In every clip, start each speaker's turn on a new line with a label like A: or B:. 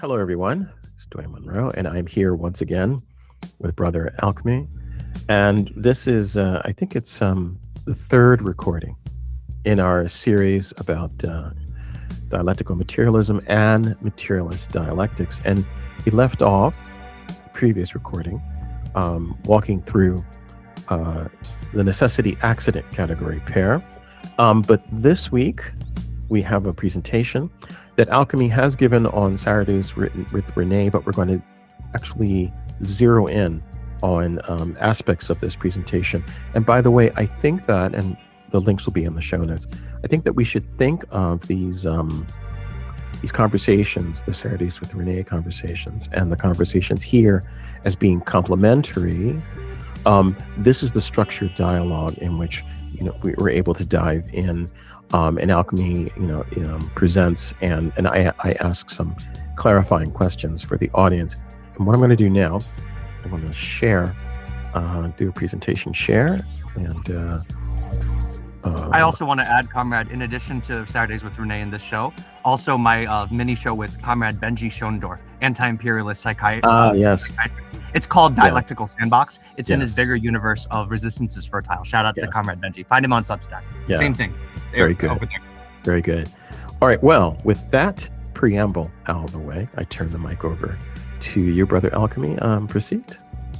A: Hello, everyone. It's Dwayne Monroe, and I'm here once again with brother Alkmi. And this is, I think it's the third recording in our series about dialectical materialism and materialist dialectics. And he left off the previous recording walking through the necessity-accident category pair. But this week, we have a presentation that Alkmi has given on Saturdays with Renee, but we're going to actually zero in on aspects of this presentation. And by the way, I think that, and the links will be in the show notes, I think that we should think of these conversations, the Saturdays with Renee conversations, and the conversations here as being complementary. This is the structured dialogue in which we were able to dive in. And Alkmi, presents, and I ask some clarifying questions for the audience. And what I'm going to do now, I'm going to share, do a presentation share, and
B: I also want to add, Comrade, in addition to Saturdays with Renee in this show, also my mini show with Comrade Benji Schoendorf, anti-imperialist psychiatrist.
A: Yes.
B: It's called Dialectical Sandbox. It's in his bigger universe of Resistance is Fertile. Shout out to Comrade Benji. Find him on Substack.
A: Yeah.
B: Same thing.
A: Very good.
B: Over there.
A: Very good. All right. Well, with that preamble out of the way, I turn the mic over to you, Brother Alkmi. Proceed.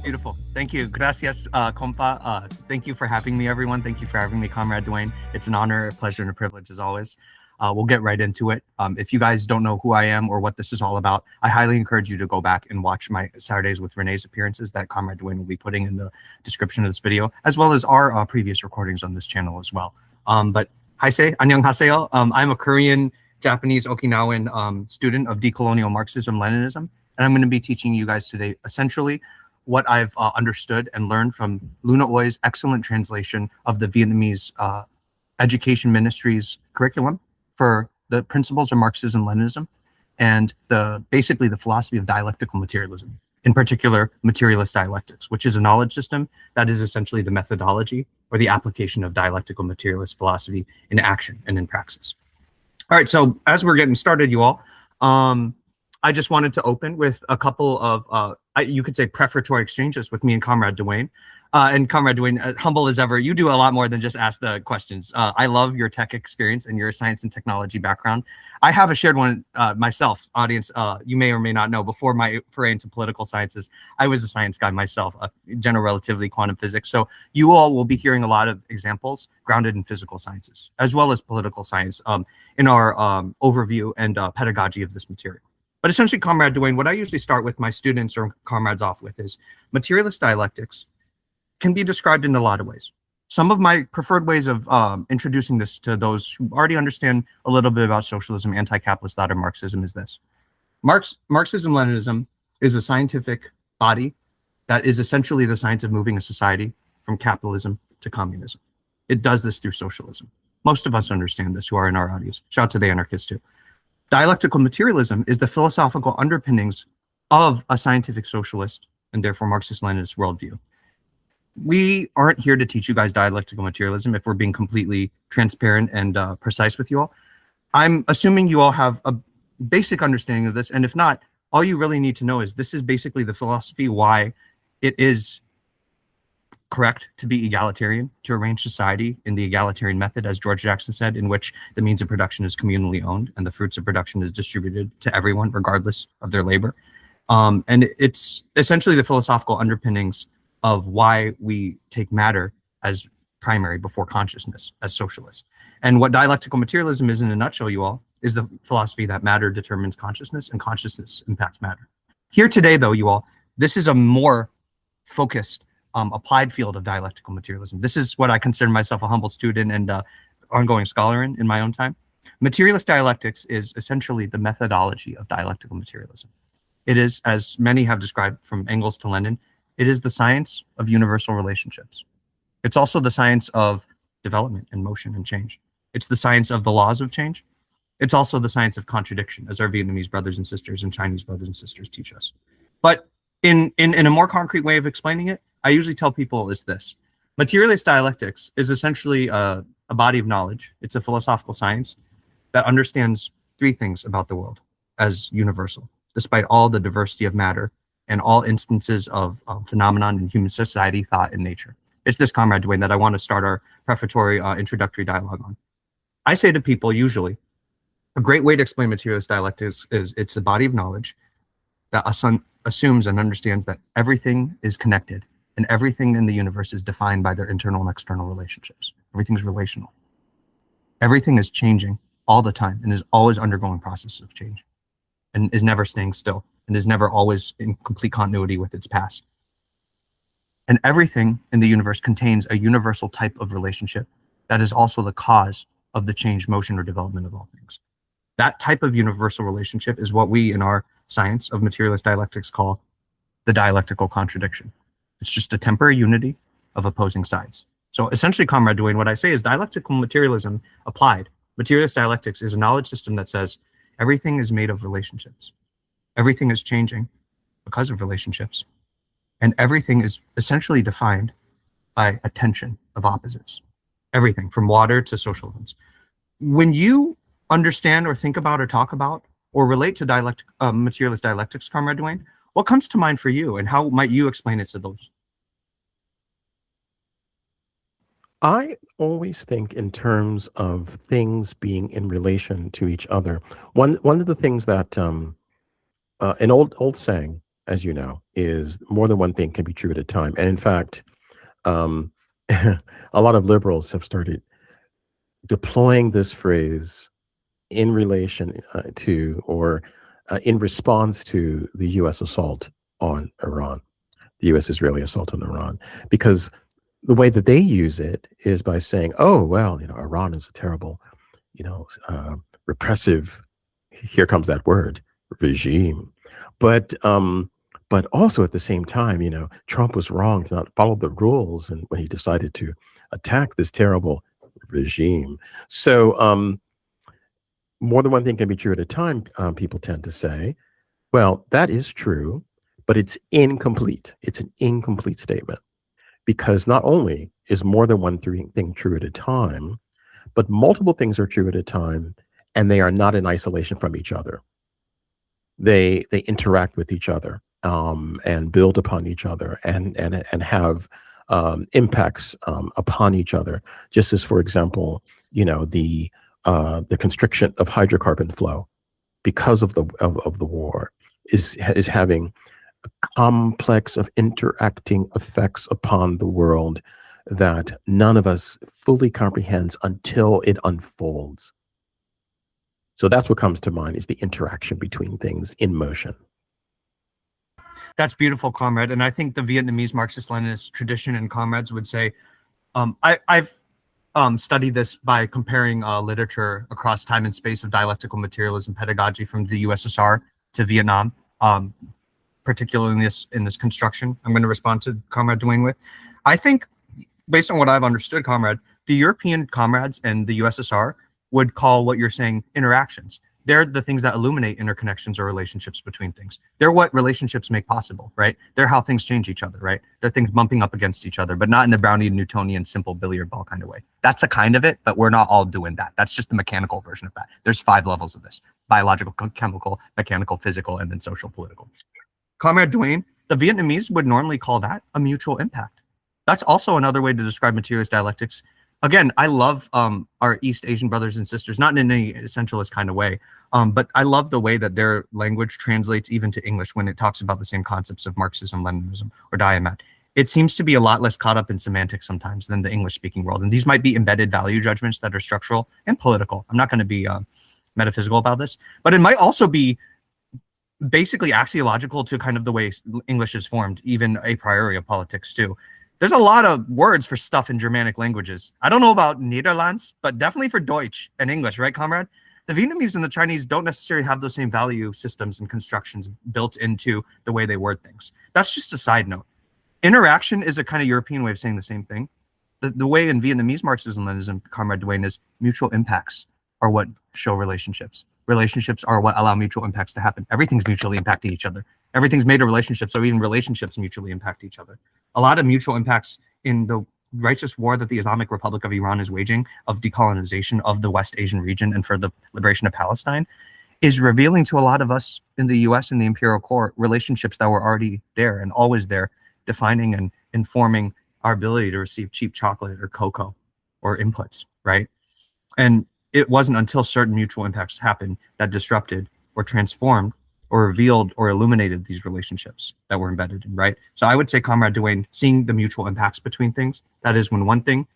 B: Beautiful. Thank you. Gracias, compa. Thank you for having me, everyone. Thank you for having me, Comrade Dwayne. It's an honor, a pleasure, and a privilege as always. We'll get right into it. If you guys don't know who I am or what this is all about, I highly encourage you to go back and watch my Saturdays with Renee's appearances that Comrade Dwayne will be putting in the description of this video, as well as our previous recordings on this channel as well. But haise, annyeonghaseyo. I'm a Korean, Japanese, Okinawan student of decolonial Marxism-Leninism, and I'm going to be teaching you guys today essentially what I've understood and learned from Luna Nguyen's excellent translation of the Vietnamese education ministry's curriculum for the principles of Marxism-Leninism and basically the philosophy of dialectical materialism, in particular materialist dialectics, which is a knowledge system that is essentially the methodology or the application of dialectical materialist philosophy in action and in praxis. All right, so as we're getting started, you all, I just wanted to open with a couple of, you could say, prefatory exchanges with me and Comrade Dwayne. And Comrade Dwayne, humble as ever, you do a lot more than just ask the questions. I love your tech experience and your science and technology background. I have a shared one myself, audience. You may or may not know, before my foray into political sciences, I was a science guy myself, general relativity, quantum physics. So you all will be hearing a lot of examples grounded in physical sciences, as well as political science in our overview and pedagogy of this material. But essentially, Comrade Dwayne, what I usually start with my students or comrades off with is materialist dialectics can be described in a lot of ways. Some of my preferred ways of introducing this to those who already understand a little bit about socialism, anti-capitalist thought, or Marxism is this. Marxism-Leninism is a scientific body that is essentially the science of moving a society from capitalism to communism. It does this through socialism. Most of us understand this who are in our audience. Shout out to the anarchists too. Dialectical materialism is the philosophical underpinnings of a scientific socialist and therefore Marxist-Leninist worldview. We aren't here to teach you guys dialectical materialism if we're being completely transparent and precise with you all. I'm assuming you all have a basic understanding of this, and if not, all you really need to know is this is basically the philosophy why it is correct to be egalitarian, to arrange society in the egalitarian method, as George Jackson said, in which the means of production is communally owned and the fruits of production is distributed to everyone, regardless of their labor. And it's essentially the philosophical underpinnings of why we take matter as primary before consciousness as socialists. And what dialectical materialism is in a nutshell, you all, is the philosophy that matter determines consciousness and consciousness impacts matter. Here today, though, you all, this is a more focused applied field of dialectical materialism. This is what I consider myself a humble student and ongoing scholar in my own time. Materialist dialectics is essentially the methodology of dialectical materialism. It is, as many have described from Engels to Lenin, it is the science of universal relationships. It's also the science of development and motion and change. It's the science of the laws of change. It's also the science of contradiction, as our Vietnamese brothers and sisters and Chinese brothers and sisters teach us. But in a more concrete way of explaining it, I usually tell people is this. Materialist dialectics is essentially a body of knowledge. It's a philosophical science that understands three things about the world as universal. despite all the diversity of matter and all instances of phenomenon in human society, thought, and nature. It's this, Comrade Duane, that I want to start our prefatory introductory dialogue on. I say to people usually, a great way to explain materialist dialectics is it's a body of knowledge that assumes and understands that everything is connected and everything in the universe is defined by their internal and external relationships. Everything's relational. Everything is changing all the time and is always undergoing processes of change and is never staying still and is never always in complete continuity with its past. And everything in the universe contains a universal type of relationship that is also the cause of the change, motion, or development of all things. That type of universal relationship is what we in our science of materialist dialectics call the dialectical contradiction. It's just a temporary unity of opposing sides. So essentially, Comrade Duane, what I say is dialectical materialism applied. Materialist dialectics is a knowledge system that says everything is made of relationships. Everything is changing because of relationships. And everything is essentially defined by a tension of opposites. Everything from water to social events. When you understand or think about or talk about or relate to materialist dialectics, Comrade Duane, what comes to mind for you and how might you explain it to those?
A: I always think in terms of things being in relation to each other. One of the things that an old saying, as you know, is more than one thing can be true at a time. And in fact, a lot of liberals have started deploying this phrase in relation to or in response to the U.S. assault on Iran, the U.S.-Israeli assault on Iran, because the way that they use it is by saying, "Oh, well, Iran is a terrible, repressive." Here comes that word, regime, but also at the same time, Trump was wrong to not follow the rules, and when he decided to attack this terrible regime, so more than one thing can be true at a time. People tend to say, "Well, that is true, but it's incomplete. It's an incomplete statement." Because not only is more than one thing true at a time, but multiple things are true at a time, and they are not in isolation from each other. They interact with each other and build upon each other and have impacts upon each other. Just as, for example, the constriction of hydrocarbon flow because of the war is having complex of interacting effects upon the world that none of us fully comprehends until it unfolds. So that's what comes to mind, is the interaction between things in motion.
B: That's beautiful, Comrade. And I think the Vietnamese Marxist-Leninist tradition and comrades would say, I've studied this by comparing literature across time and space of dialectical materialism pedagogy from the USSR to Vietnam. Particularly in this construction, I'm going to respond to Comrade Duane with. I think, based on what I've understood, Comrade, the European comrades and the USSR would call what you're saying interactions. They're the things that illuminate interconnections or relationships between things. They're what relationships make possible, right? They're how things change each other, right? They're things bumping up against each other, but not in the Brownian, Newtonian, simple billiard ball kind of way. That's a kind of it, but we're not all doing that. That's just the mechanical version of that. There's 5 levels of this: biological, chemical, mechanical, physical, and then social, political. Comrade Duane, the Vietnamese would normally call that a mutual impact. That's also another way to describe materialist dialectics. Again, I love our East Asian brothers and sisters, not in any essentialist kind of way, but I love the way that their language translates even to English when it talks about the same concepts of Marxism-Leninism or Diamat. It seems to be a lot less caught up in semantics sometimes than the English-speaking world. And these might be embedded value judgments that are structural and political. I'm not going to be metaphysical about this, but it might also be basically axiological to kind of the way English is formed, even a priori of politics too. There's a lot of words for stuff in Germanic languages. I don't know about Netherlands, but definitely for Deutsch and English, right, Comrade? The Vietnamese and the Chinese don't necessarily have those same value systems and constructions built into the way they word things. That's just a side note. Interaction is a kind of European way of saying the same thing. The way in Vietnamese Marxism-Leninism, Comrade Duane, is mutual impacts are what show relationships. Relationships are what allow mutual impacts to happen. Everything's mutually impacting each other. Everything's made of relationships, so even relationships mutually impact each other. A lot of mutual impacts in the righteous war that the Islamic Republic of Iran is waging of decolonization of the West Asian region and for the liberation of Palestine is revealing to a lot of us in the US and the imperial court relationships that were already there and always there, defining and informing our ability to receive cheap chocolate or cocoa or inputs, right? And it wasn't until certain mutual impacts happened that disrupted or transformed or revealed or illuminated these relationships that were embedded in, right? So I would say, Comrade Dwayne, seeing the mutual impacts between things, that is when one thing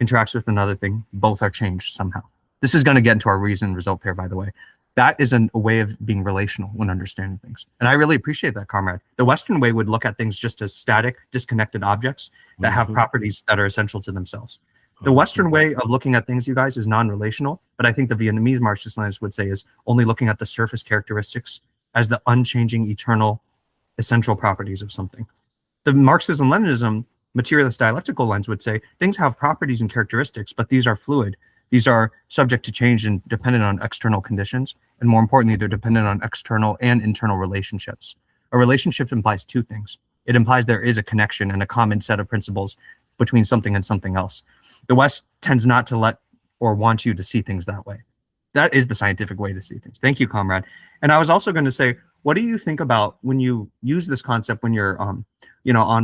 B: interacts with another thing, both are changed somehow. This is going to get into our reason and result pair, by the way. That is a way of being relational when understanding things. And I really appreciate that, Comrade. The Western way would look at things just as static, disconnected objects that have properties that are essential to themselves. The Western way of looking at things, you guys, is non-relational, but I think the Vietnamese Marxist-Leninists would say is only looking at the surface characteristics as the unchanging, eternal, essential properties of something. The Marxism-Leninism materialist dialectical lens would say things have properties and characteristics, but these are fluid. These are subject to change and dependent on external conditions. And more importantly, they're dependent on external and internal relationships. A relationship implies two things. It implies there is a connection and a common set of principles between something and something else. The West tends not to let or want you to see things that way. That is the scientific way to see things. Thank you, Comrade. And I was also going to say, what do you think about when you use this concept when you're, on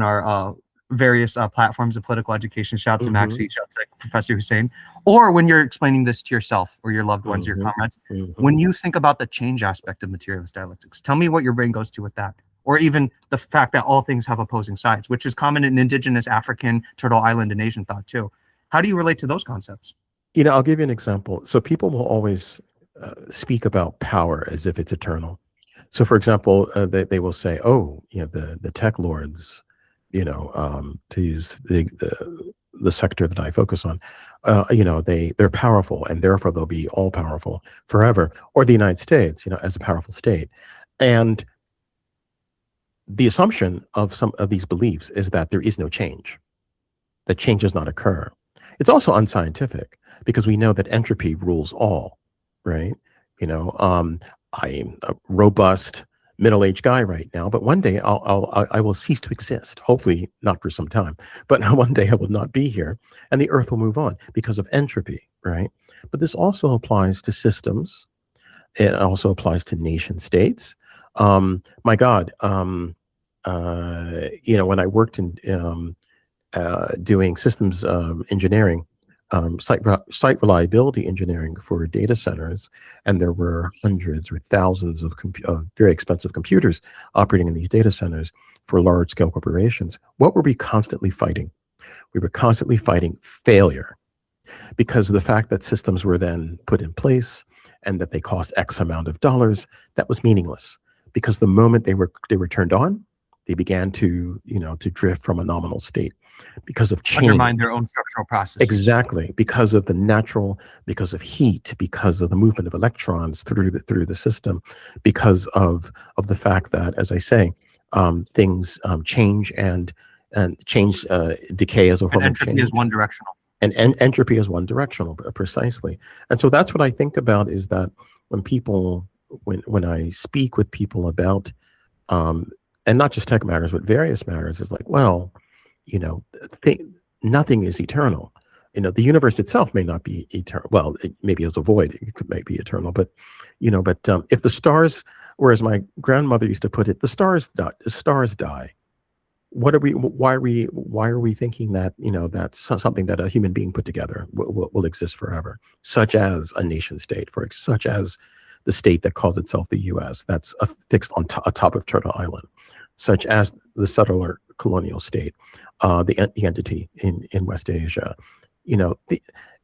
B: our various platforms of political education? Shout out to Maxi, shout out to Professor Hussein. Or when you're explaining this to yourself or your loved ones, your comrades, when you think about the change aspect of materialist dialectics, tell me what your brain goes to with that. Or even the fact that all things have opposing sides, which is common in indigenous African, Turtle Island, and Asian thought too. How do you relate to those concepts?
A: I'll give you an example. So people will always speak about power as if it's eternal. So, for example, they will say, "Oh, the tech lords, to use the sector that I focus on, they're powerful, and therefore they'll be all powerful forever." Or the United States, as a powerful state, and the assumption of some of these beliefs is that there is no change, that change does not occur. It's also unscientific because we know that entropy rules all, right? I'm a robust middle-aged guy right now, but one day I will cease to exist. Hopefully not for some time, but one day I will not be here, and the Earth will move on because of entropy, right? But this also applies to systems. It also applies to nation states. My God, when I worked in doing systems engineering, site reliability engineering for data centers, and there were hundreds or thousands of very expensive computers operating in these data centers for large-scale corporations. What were we constantly fighting? We were constantly fighting failure, because of the fact that systems were then put in place and that they cost X amount of dollars, that was meaningless, because the moment they were turned on, they began to drift from a nominal state because of change.
B: Undermine their own structural processes.
A: Exactly, because of because of heat, because of the movement of electrons through the system, because of the fact that, as I say, things change and change decay as a form of change.
B: And entropy is one directional.
A: And entropy is one directional, precisely. And so that's what I think about, is that when I speak with people about, and not just tech matters, but various matters, it's like, well, nothing is eternal. The universe itself may not be eternal. Well, maybe as a void, may be eternal. But, if the stars, or as my grandmother used to put it, the stars die. Why are we thinking that, that's something that a human being put together will exist forever, such as a nation state, such as the state that calls itself the U.S., that's fixed on top of Turtle Island, such as the settler colonial state, the entity in West Asia,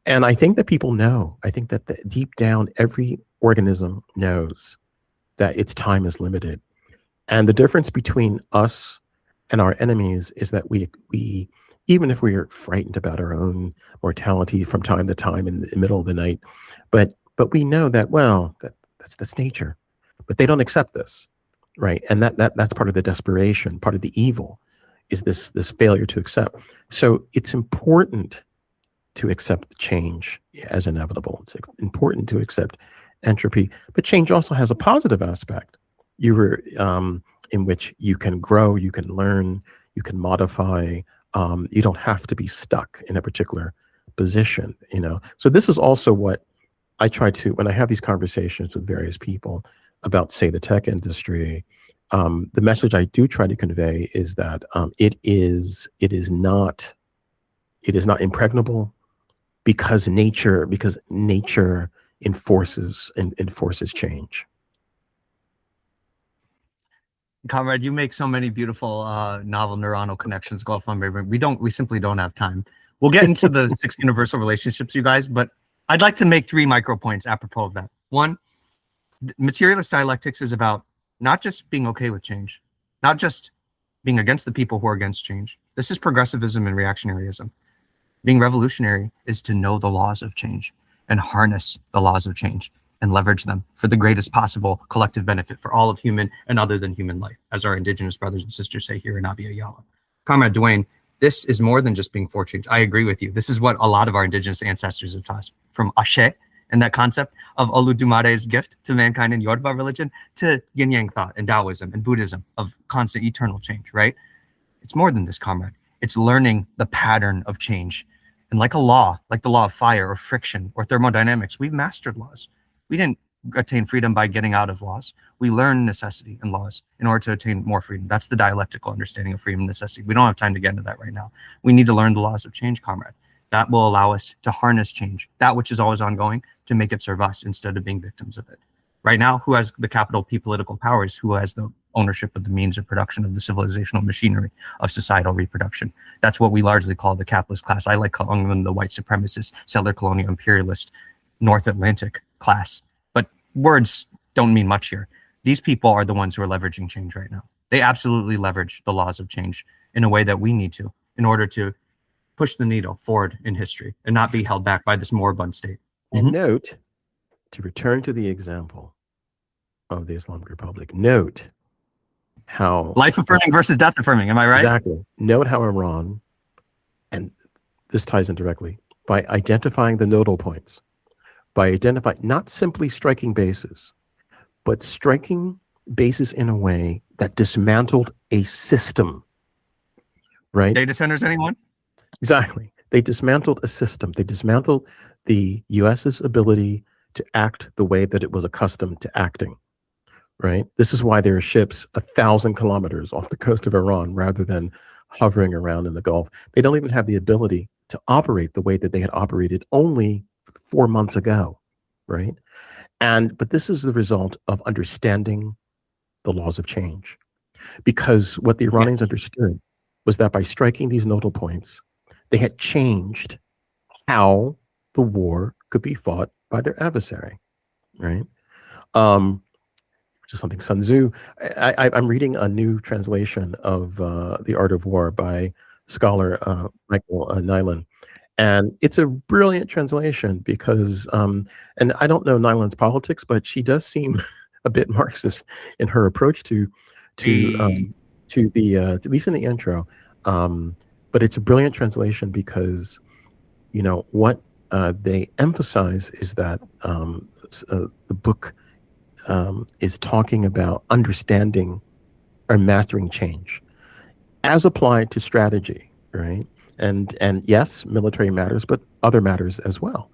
A: and I think that people know. I think that deep down, every organism knows that its time is limited, and the difference between us and our enemies is that we even if we are frightened about our own mortality from time to time in the middle of the night, but we know that, well, that's nature, but they don't accept this, right? And that's part of the desperation, part of the evil, is this failure to accept. So it's important to accept change as inevitable. It's important to accept entropy, but change also has a positive aspect. In which you can grow, you can learn, you can modify. You don't have to be stuck in a particular position. So this is also what I try to, when I have these conversations with various people about, say, the tech industry, the message I do try to convey is that it is not impregnable because nature enforces change.
B: Comrade, you make so many beautiful novel neuronal connections. Go off on me. We simply don't have time. We'll get into the 6 universal relationships, you guys, but I'd like to make 3 micro points apropos of that. One, materialist dialectics is about not just being okay with change, not just being against the people who are against change. This is progressivism and reactionaryism. Being revolutionary is to know the laws of change and harness the laws of change and leverage them for the greatest possible collective benefit for all of human and other than human life, as our indigenous brothers and sisters say here in Abya Yala. Comrade Dwayne, this is more than just being for change. I agree with you. This is what a lot of our indigenous ancestors have taught us, from Ashe and that concept of Oludumare's gift to mankind in Yoruba religion, to yin yang thought and Taoism and Buddhism of constant eternal change, right? It's more than this, comrade. It's learning the pattern of change. And like a law, like the law of fire or friction or thermodynamics, we've mastered laws. We didn't attain freedom by getting out of laws. We learn necessity and laws in order to attain more freedom. That's the dialectical understanding of freedom and necessity. We don't have time to get into that right now. We need to learn the laws of change, comrade. That will allow us to harness change, that which is always ongoing, to make it serve us instead of being victims of it. Right now, who has the capital P political powers? Who has the ownership of the means of production of the civilizational machinery of societal reproduction? That's what we largely call the capitalist class. I like calling them the white supremacist, settler colonial imperialist, North Atlantic class. But words don't mean much here. These people are the ones who are leveraging change right now. They absolutely leverage the laws of change in a way that we need to, in order to push the needle forward in history and not be held back by this moribund state.
A: And note, to return to the example of the Islamic Republic, note how
B: life affirming versus death affirming. Am I right?
A: Exactly. Note how Iran, and this ties in directly, by identifying the nodal points, by identifying, not simply striking bases, but striking bases in a way that dismantled a system, right?
B: Data centers, anyone?
A: Exactly. They dismantled a system. They dismantled the US's ability to act the way that it was accustomed to acting, right? This is why there are ships 1,000 kilometers off the coast of Iran rather than hovering around in the Gulf. They don't even have the ability to operate the way that they had operated only 4 months ago, right? But this is the result of understanding the laws of change. Because what the Iranians understood was that by striking these nodal points, they had changed how the war could be fought by their adversary, right? Which is something Sun Tzu. I'm reading a new translation of The Art of War by scholar Michael Nyland. And it's a brilliant translation because, and I don't know Nyland's politics, but she does seem a bit Marxist in her approach to the, at least in the intro. But it's a brilliant translation because, you know, what they emphasize is that the book is talking about understanding or mastering change as applied to strategy, right? And yes, military matters, but other matters as well.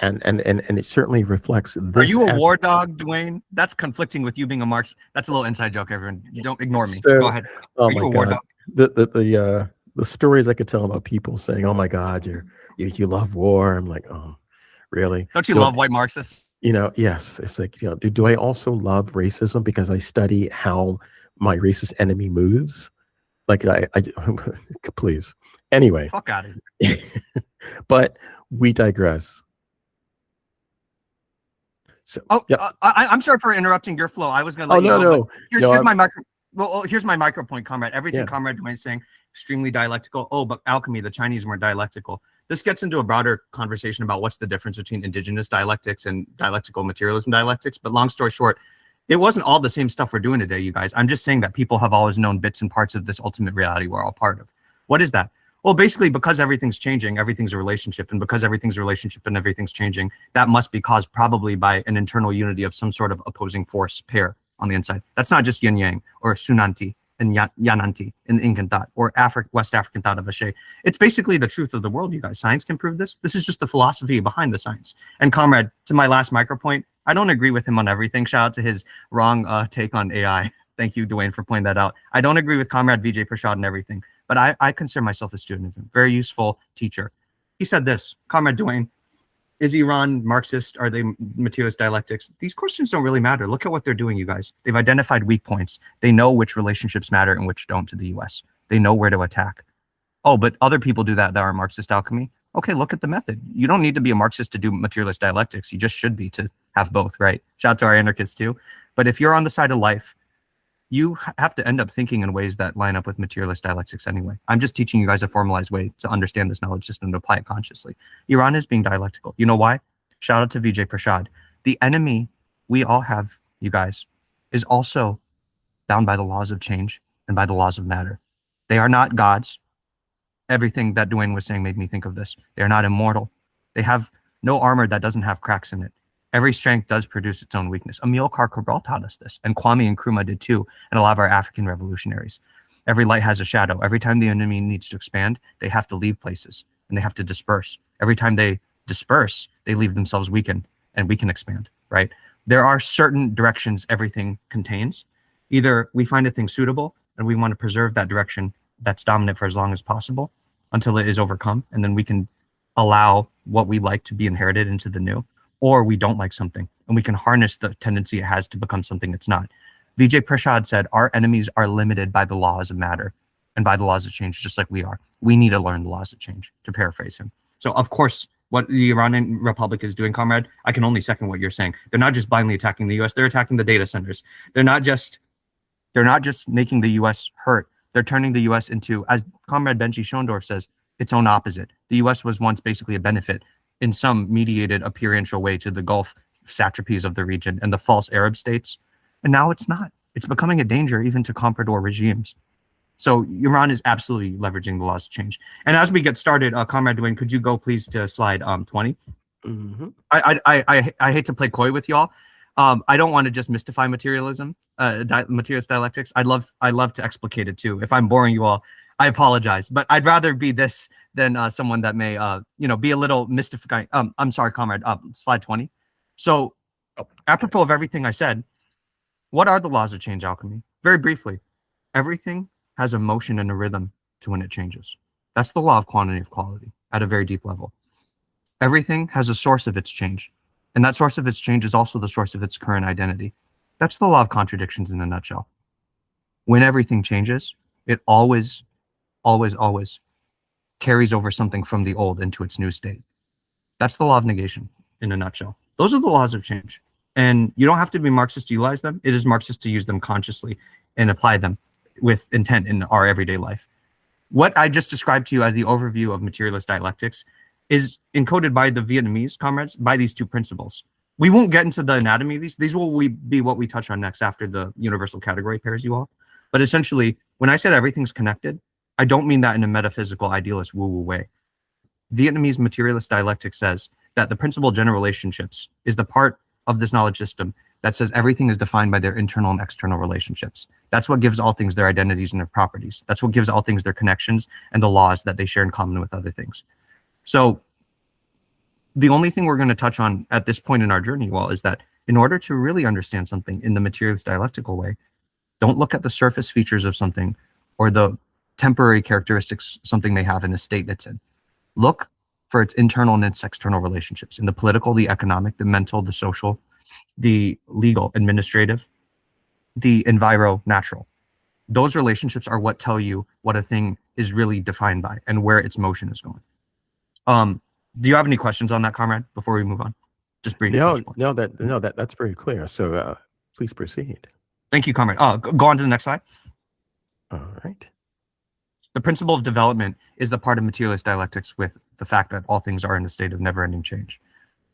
A: And it certainly reflects this.
B: Are you a war dog, Dwayne? That's conflicting with you being a Marxist. That's a little inside joke, everyone. Don't ignore me.
A: So,
B: go ahead.
A: Oh
B: Are you
A: my
B: a war
A: God.
B: dog?
A: The stories I could tell about people saying, "Oh my God, you love war." I'm like, oh, really?
B: Don't you love white Marxists?
A: You know, yes. It's like, you know, do I also love racism because I study how my racist enemy moves? Like, I please. Anyway.
B: Fuck out of here.
A: But we digress. So,
B: I'm sorry for interrupting your flow. I was going to let
A: you know.
B: Here's my micro. Well, here's my micro point, comrade. Everything Comrade Dwayne's saying, extremely dialectical. Oh, but alchemy, the Chinese weren't dialectical. This gets into a broader conversation about what's the difference between indigenous dialectics and dialectical materialism dialectics. But long story short, it wasn't all the same stuff we're doing today, you guys. I'm just saying that people have always known bits and parts of this ultimate reality we're all part of. What is that? Well, basically, because everything's changing, everything's a relationship. And because everything's a relationship and everything's changing, that must be caused probably by an internal unity of some sort of opposing force pair on the inside. That's not just yin yang or sunanti and Yananti in Incan thought, or West African thought of Ashe. It's basically the truth of the world, you guys. Science can prove this. This is just the philosophy behind the science. And comrade, to my last micro point, I don't agree with him on everything. Shout out to his wrong take on AI. Thank you, Dwayne, for pointing that out. I don't agree with comrade Vijay Prashad and everything, but I consider myself a student of him. Very useful teacher. He said this, comrade Dwayne, is Iran Marxist? Are they materialist dialectics? These questions don't really matter. Look at what they're doing, you guys. They've identified weak points. They know which relationships matter and which don't to the US. They know where to attack. Oh, but other people do that are Marxist alchemy. Okay, look at the method. You don't need to be a Marxist to do materialist dialectics. You just should be to have both, right? Shout out to our anarchists too. But if you're on the side of life, you have to end up thinking in ways that line up with materialist dialectics anyway. I'm just teaching you guys a formalized way to understand this knowledge system and apply it consciously. Iran is being dialectical. You know why? Shout out to Vijay Prashad. The enemy we all have, you guys, is also bound by the laws of change and by the laws of matter. They are not gods. Everything that Dwayne was saying made me think of this. They are not immortal. They have no armor that doesn't have cracks in it. Every strength does produce its own weakness. Amilcar Cabral taught us this, and Kwame Nkrumah did too, and a lot of our African revolutionaries. Every light has a shadow. Every time the enemy needs to expand, they have to leave places, and they have to disperse. Every time they disperse, they leave themselves weakened, and we can expand, right? There are certain directions everything contains. Either we find a thing suitable, and we want to preserve that direction that's dominant for as long as possible until it is overcome, and then we can allow what we like to be inherited into the new. Or we don't like something, and we can harness the tendency it has to become something it's not. Vijay Prashad said, our enemies are limited by the laws of matter and by the laws of change, just like we are. We need to learn the laws of change, to paraphrase him. So, of course, what the Iranian Republic is doing, comrade, I can only second what you're saying. They're not just blindly attacking the US, they're attacking the data centers. They're not just making the US hurt. They're turning the US into, as comrade Benji Schondorf says, its own opposite. The US was once basically a benefit in some mediated appearential way to the Gulf satrapies of the region and the false Arab states. And now it's not. It's becoming a danger even to comprador regimes. So Iran is absolutely leveraging the laws of change. And as we get started, Comrade Dwayne, could you go please to slide 20? Mm-hmm. I hate to play coy with y'all. I don't want to just mystify materialism, materialist dialectics. I love to explicate it too. If I'm boring you all, I apologize, but I'd rather be this than someone that may, be a little mystifying. I'm sorry, comrade. Slide 20. So, apropos of everything I said, what are the laws of change alchemy? Very briefly, everything has a motion and a rhythm to when it changes. That's the law of quantity of quality at a very deep level. Everything has a source of its change, and that source of its change is also the source of its current identity. That's the law of contradictions in a nutshell. When everything changes, it always carries over something from the old into its new state. That's the law of negation in a nutshell. Those are the laws of change. And you don't have to be Marxist to utilize them. It is Marxist to use them consciously and apply them with intent in our everyday life. What I just described to you as the overview of materialist dialectics is encoded by the Vietnamese comrades by these two principles. We won't get into the anatomy of these. These will be what we touch on next after the universal category pairs you all. But essentially, when I said everything's connected, I don't mean that in a metaphysical, idealist, woo-woo way. Vietnamese materialist dialectic says that the principal general relationships is the part of this knowledge system that says everything is defined by their internal and external relationships. That's what gives all things their identities and their properties. That's what gives all things their connections and the laws that they share in common with other things. So the only thing we're going to touch on at this point in our journey, well, is that in order to really understand something in the materialist dialectical way, don't look at the surface features of something or the temporary characteristics something may have in a state it's in. Look for its internal and its external relationships in the political, the economic, the mental, the social, the legal, administrative, the enviro-natural. Those relationships are what tell you what a thing is really defined by and where its motion is going. Do you have any questions on that, comrade, before we move on? Just briefly.
A: That's very clear. So please proceed.
B: Thank you, comrade. Go on to the next slide.
A: All right.
B: The principle of development is the part of materialist dialectics with the fact that all things are in a state of never-ending change.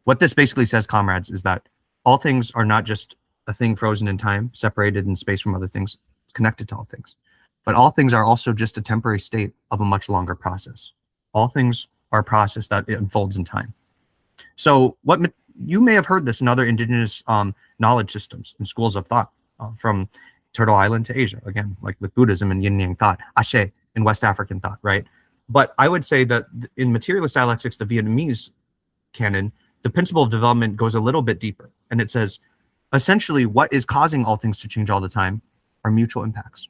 B: What this basically says, comrades, is that all things are not just a thing frozen in time, separated in space from other things, it's connected to all things. But all things are also just a temporary state of a much longer process. All things are a process that unfolds in time. So you may have heard this in other indigenous knowledge systems and schools of thought, from Turtle Island to Asia, again, like with Buddhism and Yin Yang thought, Ashe in West African thought, right? But I would say that in materialist dialectics, the Vietnamese canon, the principle of development goes a little bit deeper. And it says, essentially, what is causing all things to change all the time are mutual impacts.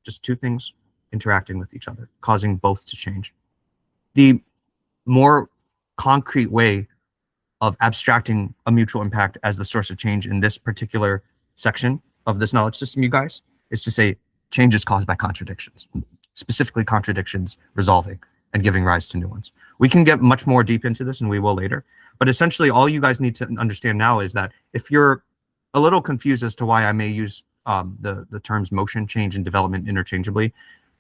B: Just two things interacting with each other, causing both to change. The more concrete way of abstracting a mutual impact as the source of change in this particular section of this knowledge system, you guys, is to say change is caused by contradictions, specifically contradictions resolving and giving rise to new ones. We can get much more deep into this, and we will later. But essentially, all you guys need to understand now is that if you're a little confused as to why I may use the terms motion, change, and development interchangeably,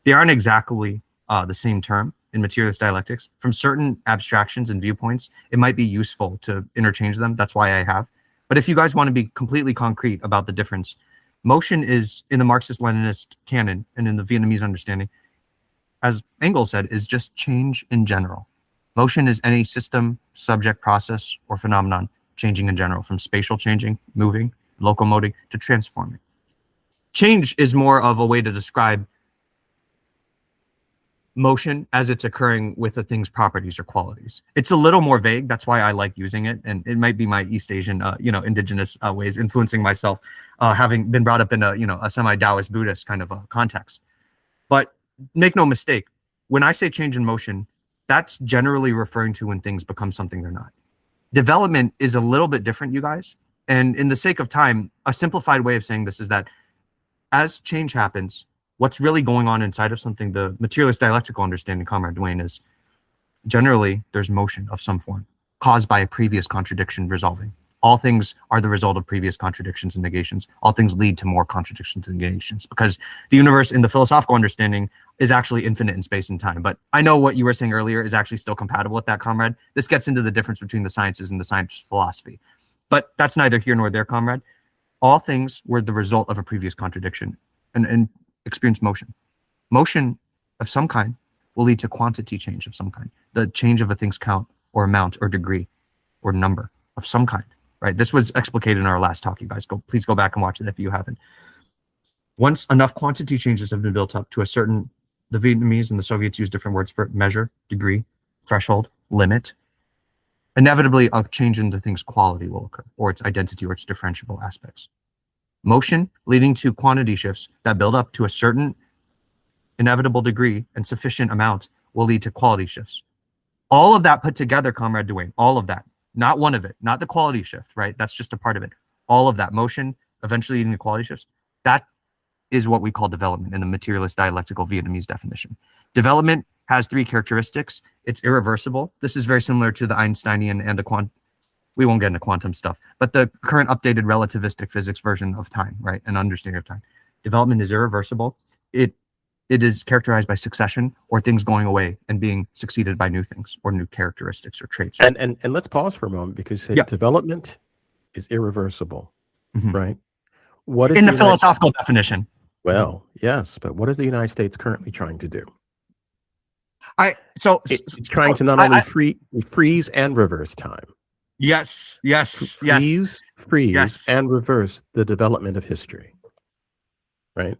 B: they aren't exactly the same term in materialist dialectics. From certain abstractions and viewpoints, it might be useful to interchange them. That's why I have. But if you guys want to be completely concrete about the difference, motion is, in the Marxist-Leninist canon and in the Vietnamese understanding, as Engels said, is just change in general. Motion is any system, subject, process, or phenomenon changing in general, from spatial changing, moving, locomoting, to transforming. Change is more of a way to describe motion as it's occurring with a thing's properties or qualities. It's a little more vague. That's why I like using it. And it might be my East Asian, indigenous ways influencing myself, having been brought up in a semi-Taoist Buddhist kind of a context. But make no mistake, when I say change in motion, that's generally referring to when things become something they're not. Development is a little bit different, you guys. And in the sake of time, a simplified way of saying this is that as change happens, what's really going on inside of something, the materialist dialectical understanding, Comrade Duane, is generally there's motion of some form caused by a previous contradiction resolving. All things are the result of previous contradictions and negations. All things lead to more contradictions and negations, because the universe in the philosophical understanding is actually infinite in space and time. But I know what you were saying earlier is actually still compatible with that, comrade. This gets into the difference between the sciences and the science philosophy. But that's neither here nor there, comrade. All things were the result of a previous contradiction and experience motion. Motion of some kind will lead to quantity change of some kind. The change of a thing's count or amount or degree or number of some kind. Right. This was explicated in our last talk, you guys. Please go back and watch it if you haven't. Once enough quantity changes have been built up to a certain, the Vietnamese and the Soviets use different words for it, measure, degree, threshold, limit, inevitably a change in the thing's quality will occur, or its identity or its differentiable aspects. Motion leading to quantity shifts that build up to a certain inevitable degree and sufficient amount will lead to quality shifts. All of that put together, Comrade Duane, all of that. Not one of it, not the quality shift, right? That's just a part of it. All of that motion, eventually leading to quality shifts, that is what we call development in the materialist dialectical Vietnamese definition. Development has three characteristics. It's irreversible. This is very similar to the Einsteinian and the we won't get into quantum stuff, but the current updated relativistic physics version of time, right? An understanding of time. Development is irreversible. It is characterized by succession or things going away and being succeeded by new things or new characteristics or traits.
A: And let's pause for a moment, because development is irreversible, right? What is
B: in the philosophical definition?
A: Well, yes, but what is the United States currently trying to do? It's trying to not only freeze and reverse time.
B: Yes.
A: Freeze and reverse the development of history, right?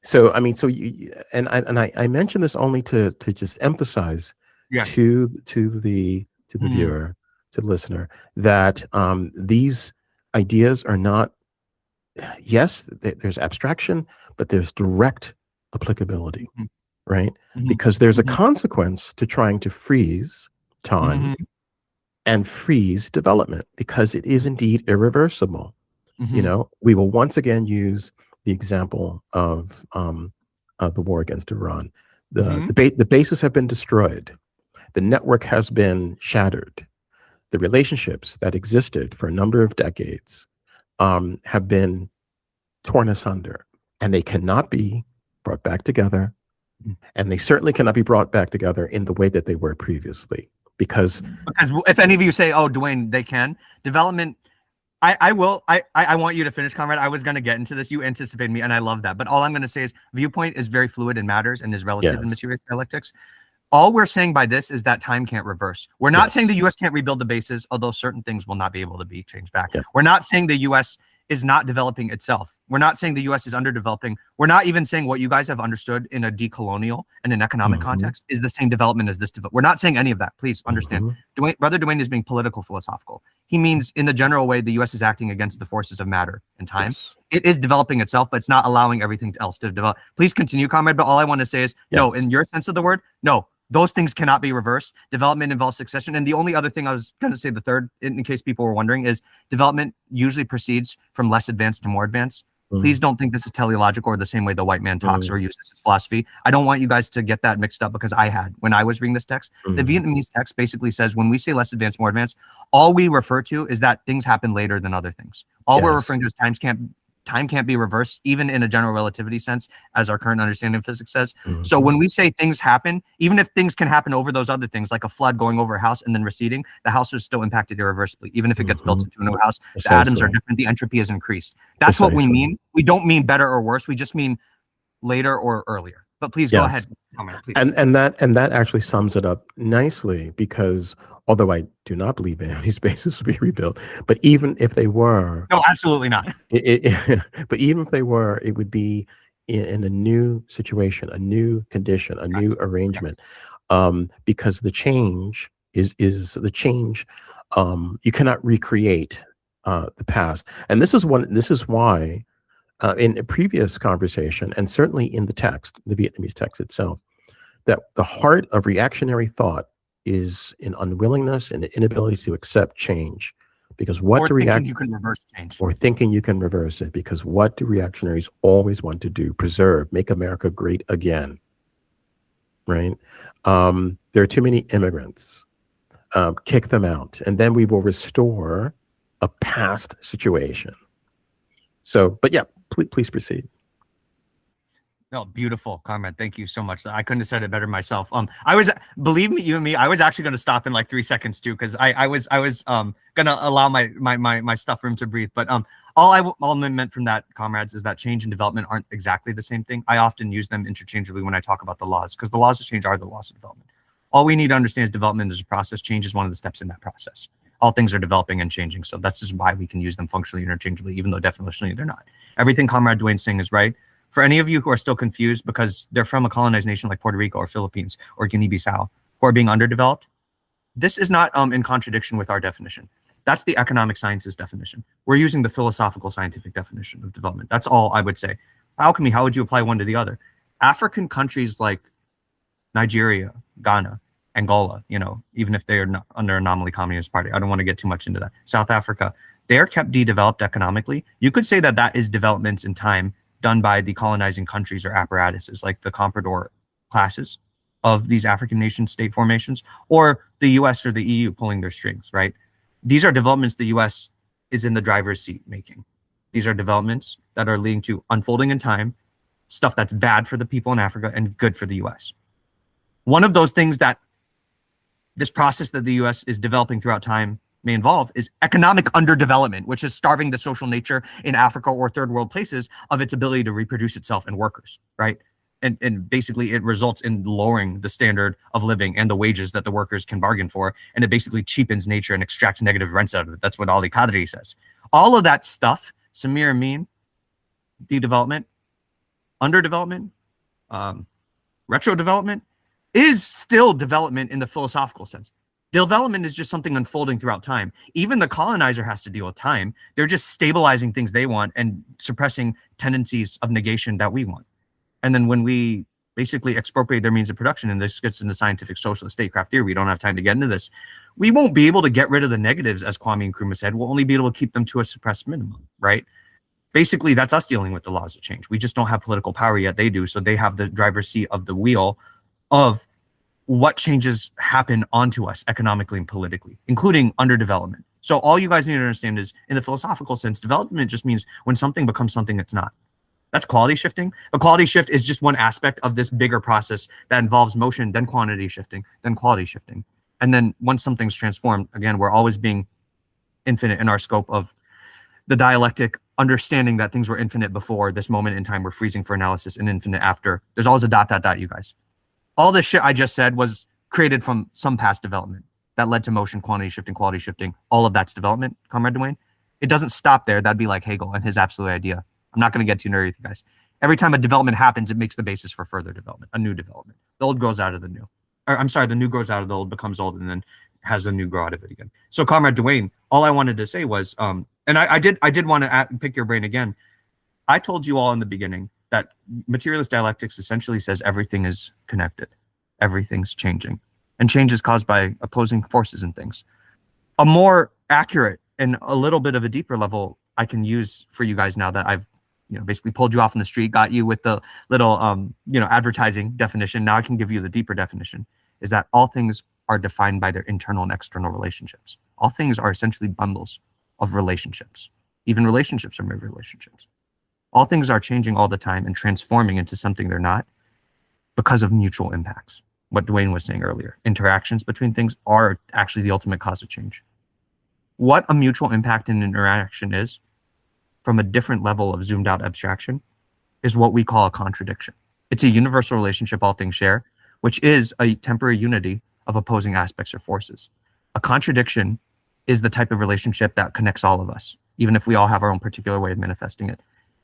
A: So I mean, I mention this only to just emphasize to the viewer, to the listener, that these ideas are not. Yes, there's abstraction, but there's direct applicability, right? Because there's a consequence to trying to freeze time and freeze development, because it is indeed irreversible. You know, we will once again use the example of the war against Iran. The bases have been destroyed. The network has been shattered. The relationships that existed for a number of decades have been torn asunder, and they cannot be brought back together. And they certainly cannot be brought back together in the way that they were previously. Because
B: if any of you say, "Oh, Duane, they can," development. I will. I want you to finish, comrade. I was going to get into this. You anticipated me, and I love that. But all I'm going to say is viewpoint is very fluid and matters and is relative in materialist dialectics. All we're saying by this is that time can't reverse. We're not saying the U.S. can't rebuild the bases, although certain things will not be able to be changed back. We're not saying the U.S. is not developing itself. We're not saying the US is underdeveloping. We're not even saying what you guys have understood in a decolonial and an economic context is the same development as this. We're not saying any of that. Please understand. Brother Dwayne is being political philosophical. He means in the general way, the US is acting against the forces of matter and time.
A: Yes.
B: It is developing itself, but it's not allowing everything else to develop. Please continue, comrade. But all I want to say is, no, in your sense of the word, no, those things cannot be reversed. Development involves succession. And the only other thing I was going to say, the third, in case people were wondering, is development usually proceeds from less advanced to more advanced. Please don't think this is teleological or the same way the white man talks or uses his philosophy. I don't want you guys to get that mixed up, because I had when I was reading this text. The Vietnamese text basically says when we say less advanced, more advanced, all we refer to is that things happen later than other things. All we're referring to is time can't be reversed, even in a general relativity sense, as our current understanding of physics says. So when we say things happen, even if things can happen over those other things, like a flood going over a house and then receding, the house is still impacted irreversibly. Even if it gets built into a new house, the atoms are different, the entropy is increased. That's what we mean. We don't mean better or worse. We just mean later or earlier. But please go ahead. Comment, please.
A: And that actually sums it up nicely, because although I do not believe any of these bases will be rebuilt, but even if they were,
B: no, absolutely not.
A: But even if they were, it would be in a new situation, a new condition, a new arrangement, because the change is the change. You cannot recreate the past, and this is why. In a previous conversation, and certainly in the text, the Vietnamese text itself, that the heart of reactionary thought is an unwillingness and an inability to accept change. Because what
B: thinking you can reverse change.
A: Or thinking you can reverse it. Because what do reactionaries always want to do? Preserve, make America great again. Right? There are too many immigrants. Kick them out. And then we will restore a past situation. So, but yeah, please proceed.
B: No, beautiful comment. Thank you so much. I couldn't have said it better myself. I was, believe me, you and me, I was actually going to stop in like 3 seconds too, because I was gonna allow my stuff room to breathe. But all I meant from that, comrades, is that change and development aren't exactly the same thing. I often use them interchangeably when I talk about the laws, because the laws of change are the laws of development. All we need to understand is development is a process. Change is one of the steps in that process. All things are developing and changing. So that's just why we can use them functionally interchangeably, even though definitionally they're not. Everything Comrade Dwayne's saying is right. For any of you who are still confused because they're from a colonized nation like Puerto Rico or Philippines or Guinea-Bissau, who are being underdeveloped, this is not in contradiction with our definition. That's the economic sciences definition. We're using the philosophical scientific definition of development. That's all I would say. Alchemy, how would you apply one to the other? African countries like Nigeria, Ghana, Angola, even if they are not under a nominally communist party, I don't want to get too much into that. South Africa, they are kept de-developed economically. You could say that that is developments in time done by the colonizing countries or apparatuses like the comprador classes of these African nation state formations, or the US or the EU pulling their strings, right? These are developments the US is in the driver's seat making. These are developments that are leading to unfolding in time, stuff that's bad for the people in Africa and good for the US. One of those things that this process that the US is developing throughout time may involve is economic underdevelopment, which is starving the social nature in Africa or third world places of its ability to reproduce itself and workers, right? And basically it results in lowering the standard of living and the wages that the workers can bargain for. And it basically cheapens nature and extracts negative rents out of it. That's what Ali Qadri says. All of that stuff, Samir Amin, de-development, underdevelopment, retro-development, is still development in the philosophical sense. Development is just something unfolding throughout time. Even the colonizer has to deal with time. They're just stabilizing things they want and suppressing tendencies of negation that we want. And then when we basically expropriate their means of production, and this gets into scientific socialist statecraft theory, we don't have time to get into this, we won't be able to get rid of the negatives, as Kwame Nkrumah said. We'll only be able to keep them to a suppressed minimum, right? Basically, that's us dealing with the laws of change. We just don't have political power yet. They do. So they have the driver's seat of the wheel of what changes happen onto us economically and politically, including underdevelopment. So all you guys need to understand is, in the philosophical sense, development just means when something becomes something it's not. That's quality shifting. A quality shift is just one aspect of this bigger process that involves motion, then quantity shifting, then quality shifting. And then once something's transformed, again, we're always being infinite in our scope of the dialectic, understanding that things were infinite before this moment in time, we're freezing for analysis, and infinite after. There's always a ... you guys. All this shit I just said was created from some past development that led to motion, quantity shifting, quality shifting. All of that's development, Comrade Dwayne. It doesn't stop there. That'd be like Hegel and his absolute idea. I'm not going to get too nerdy with you guys. Every time a development happens, it makes the basis for further development, a new development. The old grows out of the new. Or, I'm sorry, the new grows out of the old, becomes old, and then has a new grow out of it again. So, Comrade Dwayne, all I wanted to say was, and I did want to pick your brain again. I told you all in the beginning that materialist dialectics essentially says everything is connected, everything's changing, and change is caused by opposing forces and things. A more accurate and a little bit of a deeper level I can use for you guys now that I've basically pulled you off in the street, got you with the little advertising definition. Now I can give you the deeper definition, is that all things are defined by their internal and external relationships. All things are essentially bundles of relationships. Even relationships are mere relationships. All things are changing all the time and transforming into something they're not because of mutual impacts. What Dwayne was saying earlier, interactions between things are actually the ultimate cause of change. What a mutual impact and interaction is, from a different level of zoomed out abstraction, is what we call a contradiction. It's a universal relationship all things share, which is a temporary unity of opposing aspects or forces. A contradiction is the type of relationship that connects all of us, even if we all have our own particular way of manifesting it.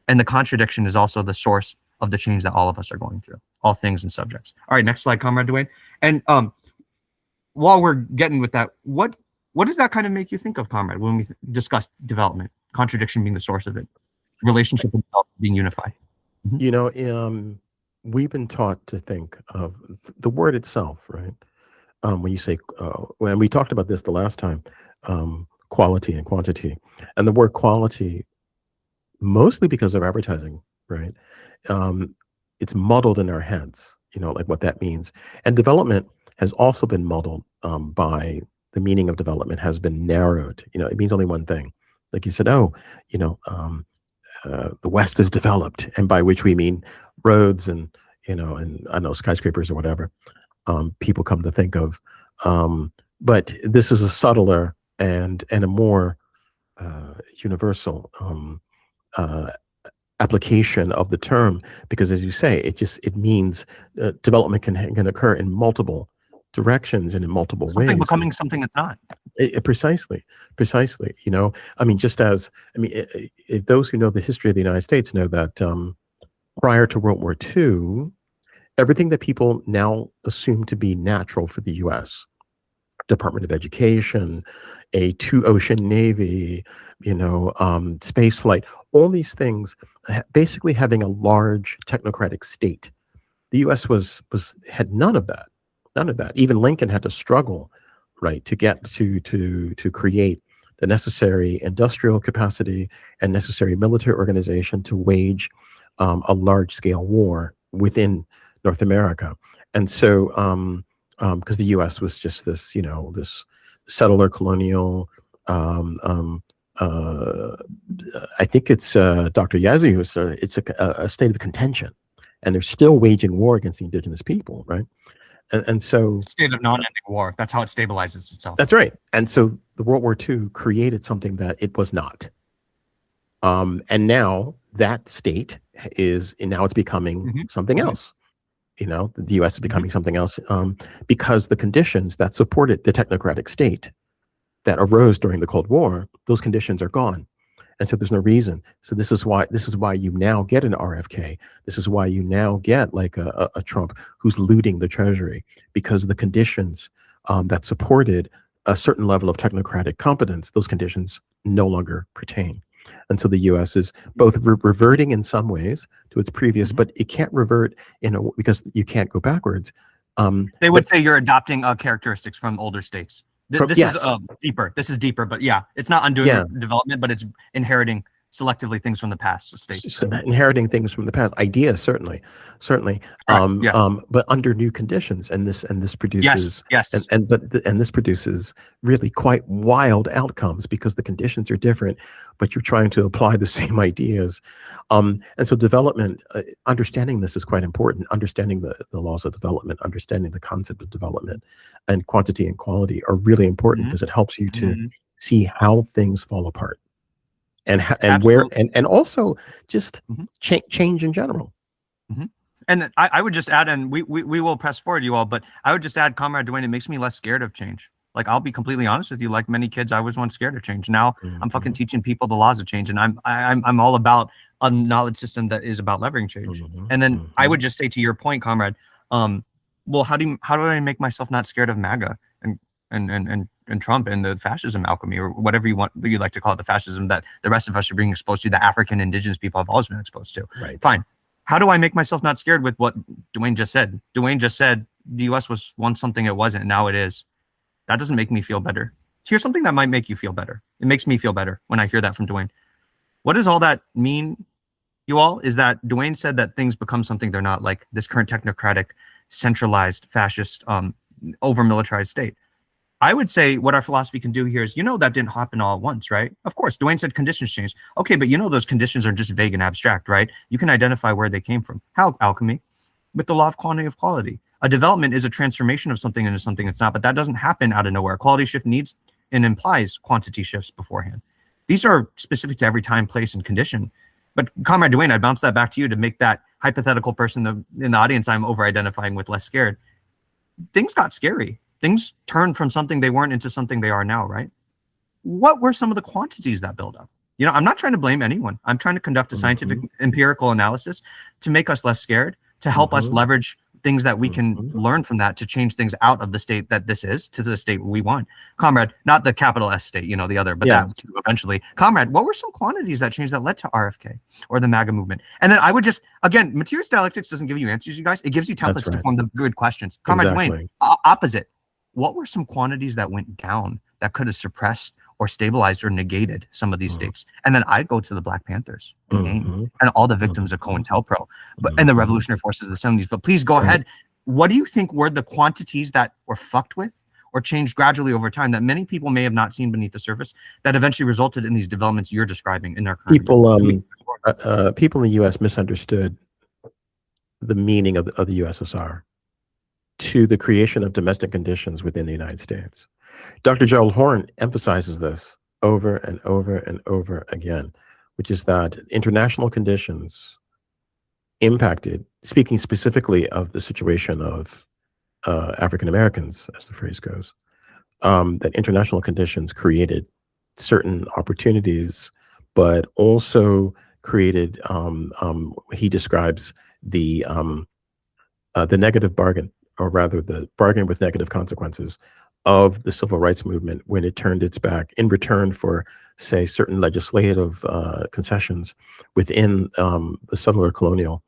B: And the contradiction is also the source of the change that all of us are going through, all things and subjects. All right, next slide, Comrade Dwayne. And while we're getting with that, what does that kind of make you think of, Comrade, when we discuss development, contradiction being the source of it, relationship and development being unified?
A: We've been taught to think of the word itself, right? When you say, when we talked about this the last time, quality and quantity, and the word quality, mostly because of advertising, right? It's muddled in our heads, like what that means. And development has also been muddled by the meaning of development has been narrowed. It means only one thing. Like you said, the West is developed, and by which we mean roads and and I don't know, skyscrapers or whatever people come to think of. But this is a subtler and a more universal application of the term, because as you say, it means development can occur in multiple directions and in multiple
B: Something
A: ways.
B: becoming something it's not.
A: Precisely. If those who know the history of the United States know that prior to World War II, everything that people now assume to be natural for the U.S., Department of Education, a two-ocean navy, space flight, all these things, basically having a large technocratic state. The U.S. had none of that. None of that. Even Lincoln had to struggle, right, to get to create the necessary industrial capacity and necessary military organization to wage a large-scale war within North America. And so, because the U.S. was just this, this settler colonial. I think it's Dr. Yazzie who said it's a state of contention, and they're still waging war against the indigenous people, right? And so,
B: State of non-ending war. That's how it stabilizes itself.
A: That's right. And so the World War II created something that it was not. And now that state now it's becoming something else. The U.S. is becoming something else because the conditions that supported the technocratic state that arose during the Cold War, those conditions are gone. And so there's no reason. So this is why you now get an RFK. This is why you now get like a Trump who's looting the treasury, because the conditions that supported a certain level of technocratic competence, those conditions no longer pertain. And so the U.S. is both reverting in some ways to its previous, but it can't revert because you can't go backwards.
B: They would say you're adopting characteristics from older states. This is deeper. This is deeper, but yeah, it's not undoing development, but it's inheriting selectively things from the past states.
A: So inheriting things from the past, ideas certainly, but under new conditions, and this produces this produces really quite wild outcomes because the conditions are different, but you're trying to apply the same ideas, and so development, understanding this is quite important. Understanding the laws of development, understanding the concept of development, and quantity and quality are really important because it helps you to see how things fall apart. And where and also just change in general.
B: And I would just add, and we will press forward, you all, but I would just add, Comrade Dwayne, it makes me less scared of change. Like, I'll be completely honest with you. Like many kids, I was once scared of change. Now I'm fucking
A: Mhm.
B: teaching people the laws of change, and I'm all about a knowledge system that is about leveraging change.
A: Mhm.
B: And then I would
A: Mhm.
B: just say to your point, comrade, well, how do I make myself not scared of MAGA and Trump and the fascism alchemy, or whatever you like to call it, the fascism that the rest of us are being exposed to, the African indigenous people have always been exposed to.
A: Right.
B: Fine. How do I make myself not scared with what Dwayne just said? Dwayne just said the US was once something it wasn't, and now it is. That doesn't make me feel better. Here's something that might make you feel better. It makes me feel better when I hear that from Dwayne. What does all that mean, you all? Is that Dwayne said that things become something they're not, like this current technocratic, centralized, fascist, over-militarized state. I would say what our philosophy can do here is, that didn't happen all at once, right? Of course, Dwayne said conditions change. Okay, but those conditions are just vague and abstract, right? You can identify where they came from. How? Alchemy, with the law of quantity of quality. A development is a transformation of something into something it's not, but that doesn't happen out of nowhere. Quality shift needs and implies quantity shifts beforehand. These are specific to every time, place, and condition. But Comrade Dwayne, I'd bounce that back to you to make that hypothetical person in the audience I'm over-identifying with less scared. Things got scary. Things turned from something they weren't into something they are now, right? What were some of the quantities that build up? I'm not trying to blame anyone. I'm trying to conduct a scientific empirical analysis to make us less scared, to help us leverage things that we can learn from that to change things out of the state that this is to the state we want. Comrade, not the capital S state, the other, but that too eventually. Comrade, what were some quantities that changed that led to RFK or the MAGA movement? And then I would just, again, materialist dialectics doesn't give you answers, you guys. It gives you templates to form the good questions. Comrade Dwayne, opposite. What were some quantities that went down that could have suppressed or stabilized or negated some of these states? And then I'd go to the Black Panthers and all the victims of COINTELPRO and the revolutionary forces of the 70s. But please go ahead. What do you think were the quantities that were fucked with or changed gradually over time that many people may have not seen beneath the surface that eventually resulted in these developments you're describing in our current
A: people in the U.S. misunderstood the meaning of the USSR to the creation of domestic conditions within the United States. Dr. Gerald Horne emphasizes this over and over and over again, which is that international conditions impacted, speaking specifically of the situation of African Americans, as the phrase goes, that international conditions created certain opportunities, but also created, he describes the negative bargain, or rather the bargain with negative consequences of the civil rights movement when it turned its back in return for, say, certain legislative concessions within the settler colonial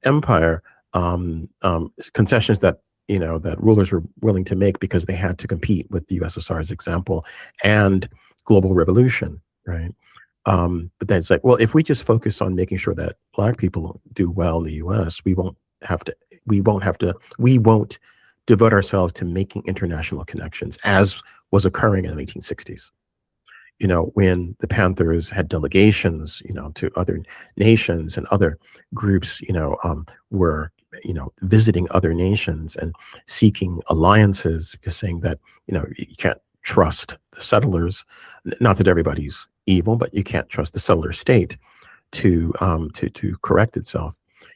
A: empire, concessions that that rulers were willing to make because they had to compete with the USSR's example and global revolution, right? But then it's like, well, if we just focus on making sure that Black people do well in the U.S., we won't devote ourselves to making international connections, as was occurring in the 1860s. When the Panthers had delegations, to other nations, and other groups, were, visiting other nations and seeking alliances, because saying that, you can't trust the settlers. Not that everybody's evil, but you can't trust the settler state to correct itself.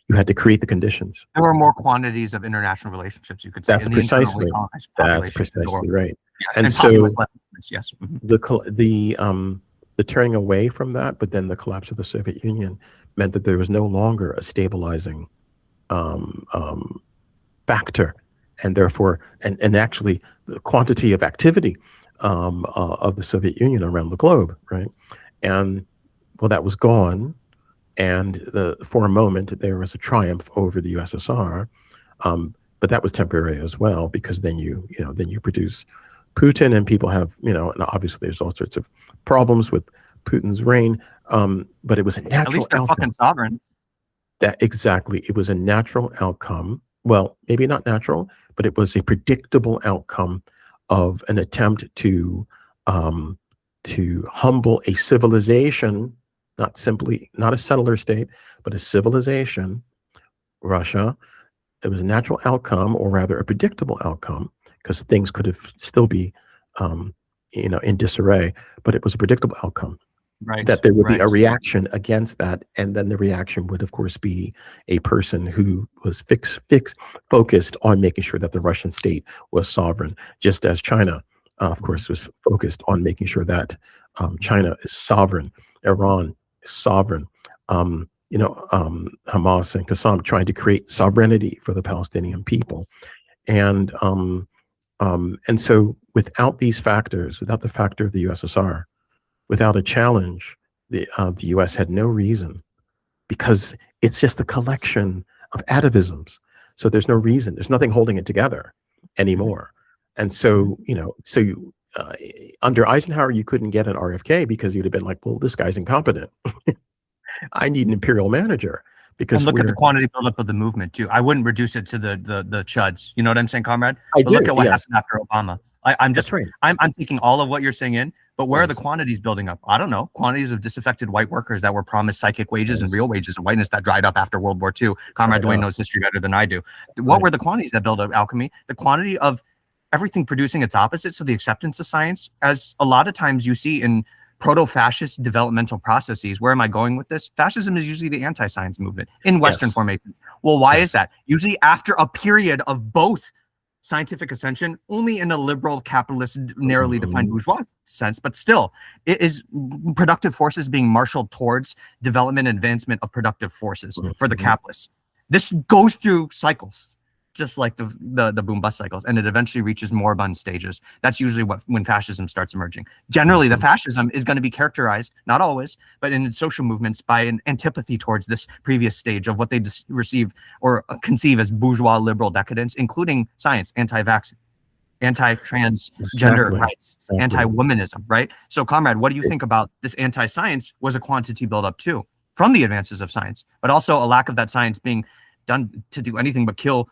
A: You had to create the conditions.
B: There were more quantities of international relationships, you could say.
A: That's precisely right.
B: Yeah,
A: And so
B: yes.
A: the turning away from that, but then the collapse of the Soviet Union meant that there was no longer a stabilizing factor, and therefore, and actually the quantity of activity of the Soviet Union around the globe, right? And well, that was gone. And for a moment, there was a triumph over the USSR, but that was temporary as well, because then you produce Putin, and people have, and obviously there's all sorts of problems with Putin's reign, but it was a natural outcome.
B: At least they're fucking sovereign.
A: It was a natural outcome. Well, maybe not natural, but it was a predictable outcome of an attempt to humble a civilization. Not a settler state, but a civilization, Russia. It was a natural outcome, or rather a predictable outcome, because things could have still be, in disarray, but it was a predictable outcome.
B: Right.
A: That there would be a reaction against that, and then the reaction would, of course, be a person who was focused on making sure that the Russian state was sovereign, just as China of course, was focused on making sure that China is sovereign, Iran is sovereign, Hamas and Qassam trying to create sovereignty for the Palestinian people. And so without these factors, without the factor of the USSR, without a challenge, the US had no reason, because it's just a collection of atavisms. So there's no reason, there's nothing holding it together anymore. And so, under Eisenhower, you couldn't get an RFK because you'd have been like, well, this guy's incompetent. I need an imperial manager. Because
B: and look at the quantity buildup of the movement too. I wouldn't reduce it to the chuds. You know what I'm saying, comrade? But look at what happened after Obama. I'm just right. I'm taking all of what you're saying in, but where are the quantities building up? I don't know. Quantities of disaffected white workers that were promised psychic wages and real wages of whiteness that dried up after World War II. Comrade Dwayne knows history better than I do. What were the quantities that built up alchemy? The quantity of everything producing its opposite. So the acceptance of science, as a lot of times you see in proto-fascist developmental processes. Where am I going with this? Fascism is usually the anti-science movement in Western formations. Well, why is that? Usually after a period of both scientific ascension, only in a liberal, capitalist, narrowly defined bourgeois sense, but still, it is productive forces being marshaled towards development and advancement of productive forces for the capitalists. This goes through cycles, just like the boom bust cycles, and it eventually reaches moribund stages. That's usually when fascism starts emerging. Generally, the fascism is going to be characterized, not always, but in social movements, by an antipathy towards this previous stage of what they receive or conceive as bourgeois liberal decadence, including science, anti-vax, anti-transgender rights, anti-womanism, right? So, comrade, what do you think about this anti-science was a quantity buildup too, from the advances of science, but also a lack of that science being done to do anything but kill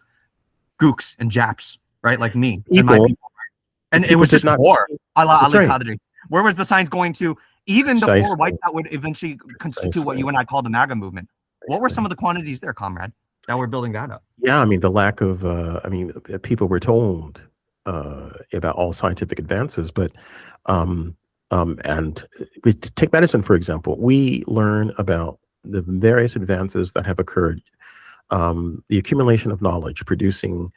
B: gooks and Japs, right? Like me and my people. And it was just war. Where was the science going to? Even the poor white that would eventually constitute what you and I call the MAGA movement. What were some of the quantities there, comrade, that were building that up?
A: Yeah, I mean, the lack of, people were told about all scientific advances, but, and we take medicine, for example, we learn about the various advances that have occurred, the accumulation of knowledge, producing,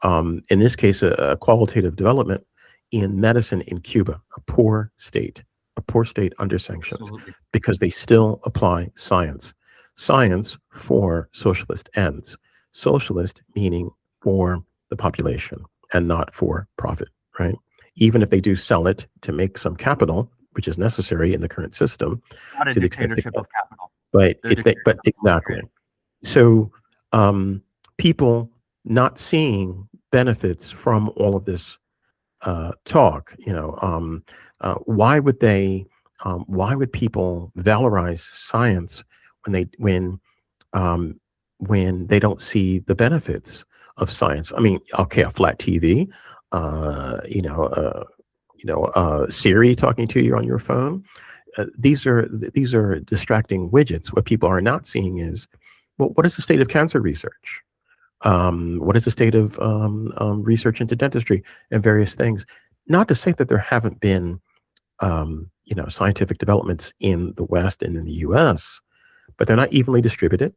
A: in this case, a qualitative development in medicine in Cuba, a poor state under sanctions. Absolutely. Because they still apply science for socialist ends. Socialist meaning for the population and not for profit, right? Even if they do sell it to make some capital, which is necessary in the current system.
B: Not a dictatorship of capital.
A: But exactly. So people not seeing benefits from all of this talk, why would people valorize science when they don't see the benefits of science? I mean, okay, a flat TV, Siri talking to you on your phone. These are distracting widgets. What people are not seeing is, well, what is the state of cancer research? What is the state of research into dentistry and various things? Not to say that there haven't been, scientific developments in the West and in the U.S., but they're not evenly distributed.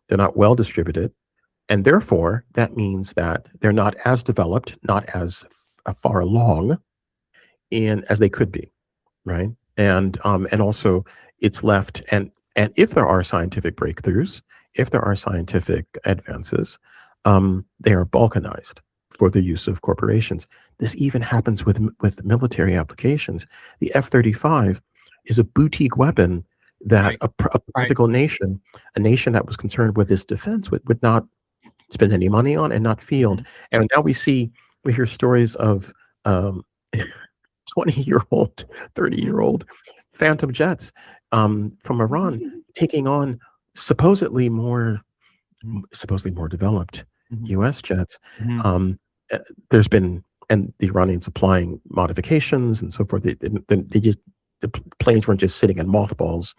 A: They're not well distributed. And therefore, that means that they're not as developed, not as far along as they could be, right? And also it's left, and if there are scientific breakthroughs, if there are scientific advances, they are balkanized for the use of corporations. This even happens with military applications. The F-35 is a boutique weapon that a practical nation, a nation that was concerned with its defense, would not spend any money on and not field. And now we hear stories of 20-year-old, 30-year-old Phantom jets from Iran taking on supposedly more developed U.S. jets. There's been, and the Iranians applying modifications and so forth. The planes weren't just sitting in mothballs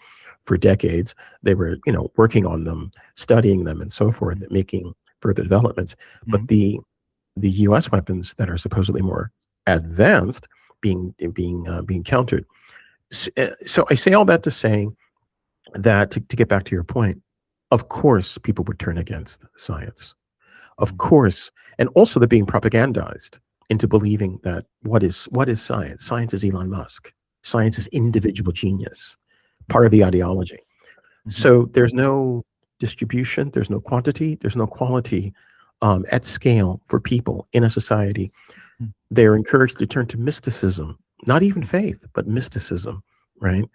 A: for decades. They were, working on them, studying them, and so forth, making further developments. But the U.S. weapons that are supposedly more advanced being countered. So I say all that to say that to get back to your point, of course, people would turn against science. Of course, and also they're being propagandized into believing that what is science? Science is Elon Musk. Science is individual genius, part of the ideology. So there's no distribution, there's no quantity, there's no quality at scale for people in a society. They're encouraged to turn to mysticism, not even faith, but mysticism, right?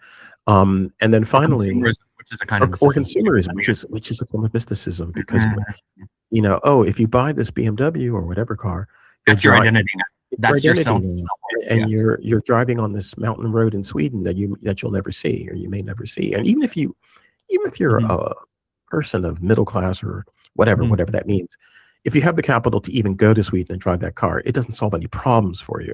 A: And then finally,
B: consumerism, which is a kind of
A: or consumerism, which is a form of mysticism, because you know, oh, if you buy this BMW or whatever car,
B: that's your identity now. That's your self,
A: and you're driving on this mountain road in Sweden that you'll never see, or you may never see. And even if you're a person of middle class or whatever that means, if you have the capital to even go to Sweden and drive that car, it doesn't solve any problems for you.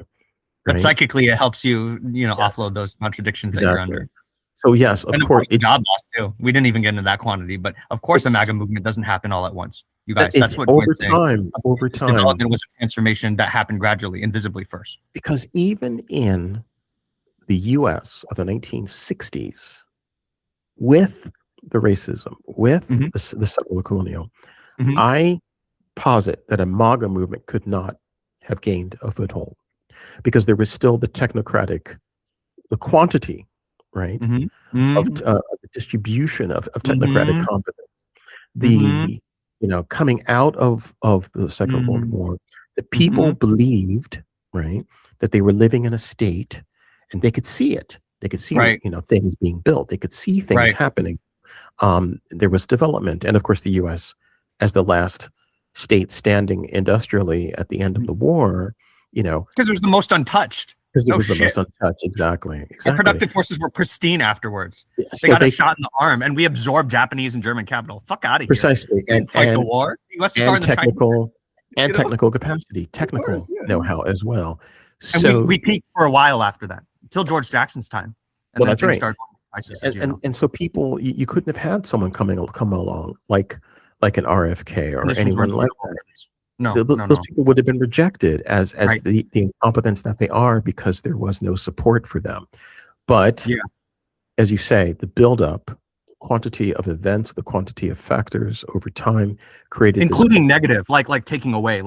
A: Right?
B: But psychically, it helps you, offload those contradictions that you're under.
A: So yes, of course,
B: job loss too. We didn't even get into that quantity, but of course, the MAGA movement doesn't happen all at once. You guys, that's what
A: over time.
B: Development was a transformation that happened gradually, invisibly first.
A: Because even in the U.S. of the 1960s, with the racism, with the settler colonial, I posit that a MAGA movement could not have gained a foothold, because there was still the technocratic, the quantity, right, of the distribution of technocratic competence. The coming out of the Second World War, the people believed, right, that they were living in a state, and they could see it. They could see, things being built. They could see things happening. There was development, and of course, the U.S. as the last state standing industrially at the end of the war,
B: because it was the most untouched.
A: Because it was the most untouched, exactly.
B: Our productive forces were pristine afterwards. Yeah, they got a shot in the arm, and we absorbed Japanese and German capital. Fuck out of here.
A: Precisely.
B: And fight the war. The USSR
A: and technical capacity, technical know-how as well.
B: And
A: so
B: we peaked for a while after that, until George Jackson's time. And
A: well,
B: then
A: that's right.
B: Started crisis,
A: and so people, you couldn't have had someone come along like an RFK or anyone like that. Those people would have been rejected as the incompetence that they are, because there was no support for them. But as you say, the buildup, quantity of events, the quantity of factors over time created,
B: including negative, like taking away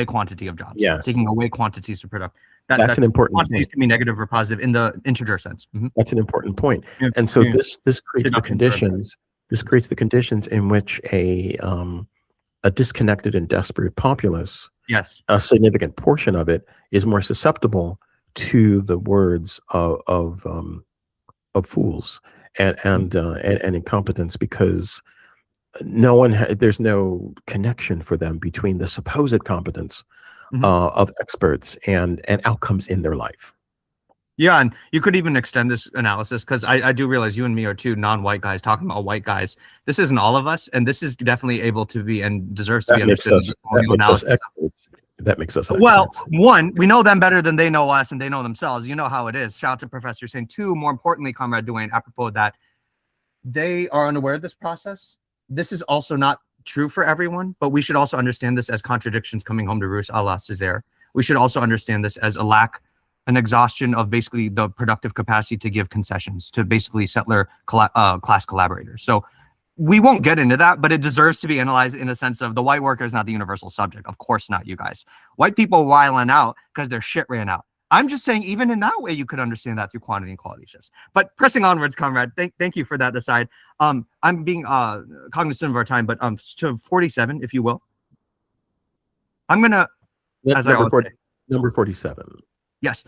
B: quantity of jobs, taking away quantities of product.
A: That's an important
B: quantities can be negative or positive in the integer sense.
A: That's an important point. And so this creates the conditions. This creates the conditions in which a disconnected and desperate populace, a significant portion of it, is more susceptible to the words of fools and incompetence, because there's no connection for them between the supposed competence of experts and outcomes in their life.
B: Yeah, and you could even extend this analysis, because I do realize you and me are two non-white guys talking about white guys. This isn't all of us, and this is definitely able to be and deserves to be understood.
A: That makes us
B: well, one, we know them better than they know us, and they know themselves. You know how it is. Shout out to Professor Singh. Two, more importantly, Comrade Duane, apropos of that, they are unaware of this process. This is also not true for everyone, but we should also understand this as contradictions coming home to roost, a la Césaire. We should also understand this as an exhaustion of basically the productive capacity to give concessions to basically settler class collaborators. So we won't get into that, but it deserves to be analyzed in a sense of the white worker is not the universal subject. Of course not, you guys. White people wiling out because their shit ran out. I'm just saying, even in that way, you could understand that through quantity and quality shifts. But pressing onwards, comrade, thank you for that aside. I'm being cognizant of our time, but to 47, if you will. I'm gonna, as I always say,
A: number 47.
B: Yes,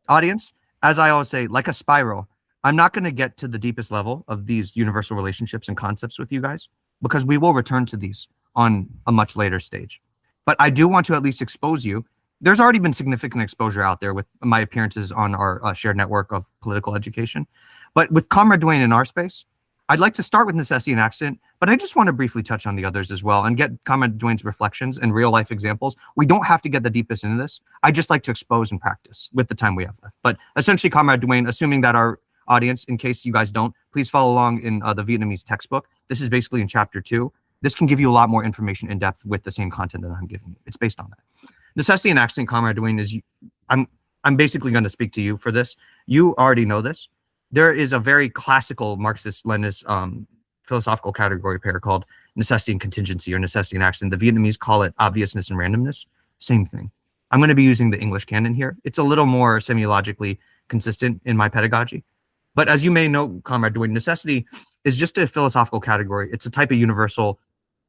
B: audience, as I always say, like a spiral, I'm not going to get to the deepest level of these universal relationships and concepts with you guys, because we will return to these on a much later stage. But I do want to at least expose you. There's already been significant exposure out there with my appearances on our shared network of political education. But with Comrade Duane in our space, I'd like to start with necessity and accident, but I just want to briefly touch on the others as well and get Comrade Duane's reflections and real life examples. We don't have to get the deepest into this. I just like to expose and practice with the time we have left. But essentially, Comrade Duane, assuming that our audience, in case you guys don't, please follow along in the Vietnamese textbook. This is basically in chapter 2. This can give you a lot more information in depth with the same content that I'm giving you. It's based on that. Necessity and accident, Comrade Duane, is I'm basically going to speak to you for this. You already know this. There is a very classical Marxist-Leninist philosophical category pair called necessity and contingency, or necessity and accident. The Vietnamese call it obviousness and randomness. Same thing. I'm going to be using the English canon here. It's a little more semiologically consistent in my pedagogy. But as you may know, Comrade Dwayne, necessity is just a philosophical category. It's a type of universal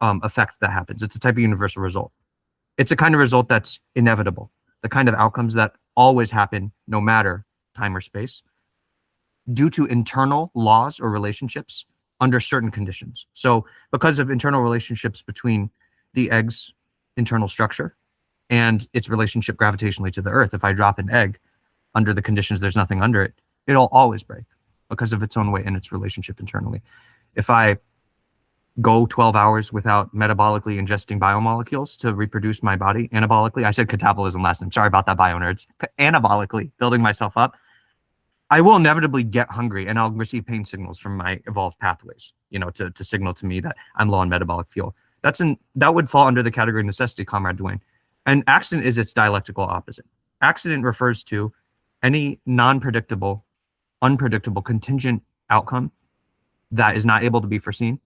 B: effect that happens. It's a type of universal result. It's a kind of result that's inevitable, the kind of outcomes that always happen no matter time or space, due to internal laws or relationships under certain conditions. So because of internal relationships between the egg's internal structure and its relationship gravitationally to the earth, if I drop an egg under the conditions there's nothing under it, it'll always break because of its own weight and its relationship internally. If I go 12 hours without metabolically ingesting biomolecules to reproduce my body anabolically, I said catabolism last time, sorry about that, bio nerds, anabolically building myself up, I will inevitably get hungry and I'll receive pain signals from my evolved pathways, to signal to me that I'm low on metabolic fuel. That would fall under the category of necessity, Comrade Dwayne. And accident is its dialectical opposite. Accident refers to any non-predictable, unpredictable, contingent outcome that is not able to be foreseen,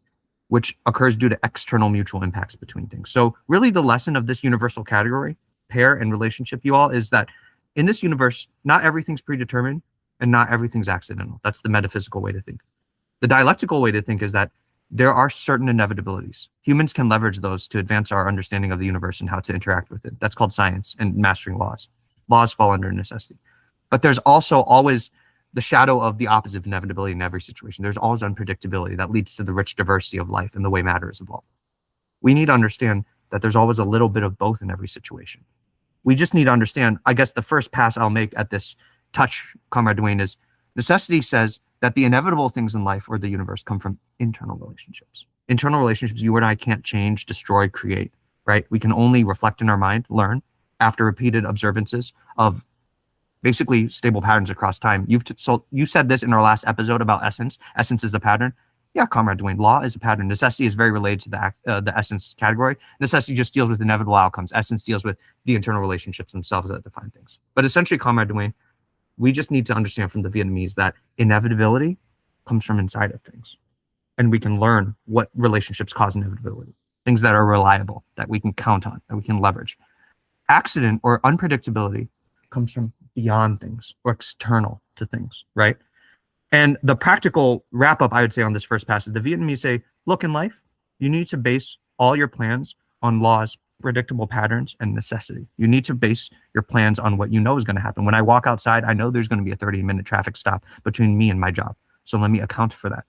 B: which occurs due to external mutual impacts between things. So really the lesson of this universal category, pair and relationship, you all, is that in this universe, not everything's predetermined and not everything's accidental. That's the metaphysical way to think. The dialectical way to think is that there are certain inevitabilities. Humans can leverage those to advance our understanding of the universe and how to interact with it. That's called science and mastering laws. Laws fall under necessity. But there's also always the shadow of the opposite of inevitability in every situation. There's always unpredictability that leads to the rich diversity of life and the way matter is evolved. We need to understand that there's always a little bit of both in every situation. We just need to understand, I guess the first pass I'll make at this touch, Comrade Dwayne, is necessity says that the inevitable things in life or the universe come from internal relationships. Internal relationships you and I can't change, destroy, create, right? We can only reflect in our mind, learn after repeated observances of basically stable patterns across time. You said this in our last episode about essence. Essence is a pattern. Yeah, Comrade Dwayne, law is a pattern. Necessity is very related to the essence category. Necessity just deals with inevitable outcomes. Essence deals with the internal relationships themselves that define things. But essentially, Comrade Dwayne, we just need to understand from the Vietnamese that inevitability comes from inside of things. And we can learn what relationships cause inevitability, things that are reliable, that we can count on, that we can leverage. Accident or unpredictability comes from beyond things or external to things, right? And the practical wrap up, I would say, on this first passage, the Vietnamese say, look, in life, you need to base all your plans on laws, predictable patterns, and necessity. You need to base your plans on what you know is going to happen. When I walk outside, I know there's going to be a 30-minute traffic stop between me and my job. So let me account for that.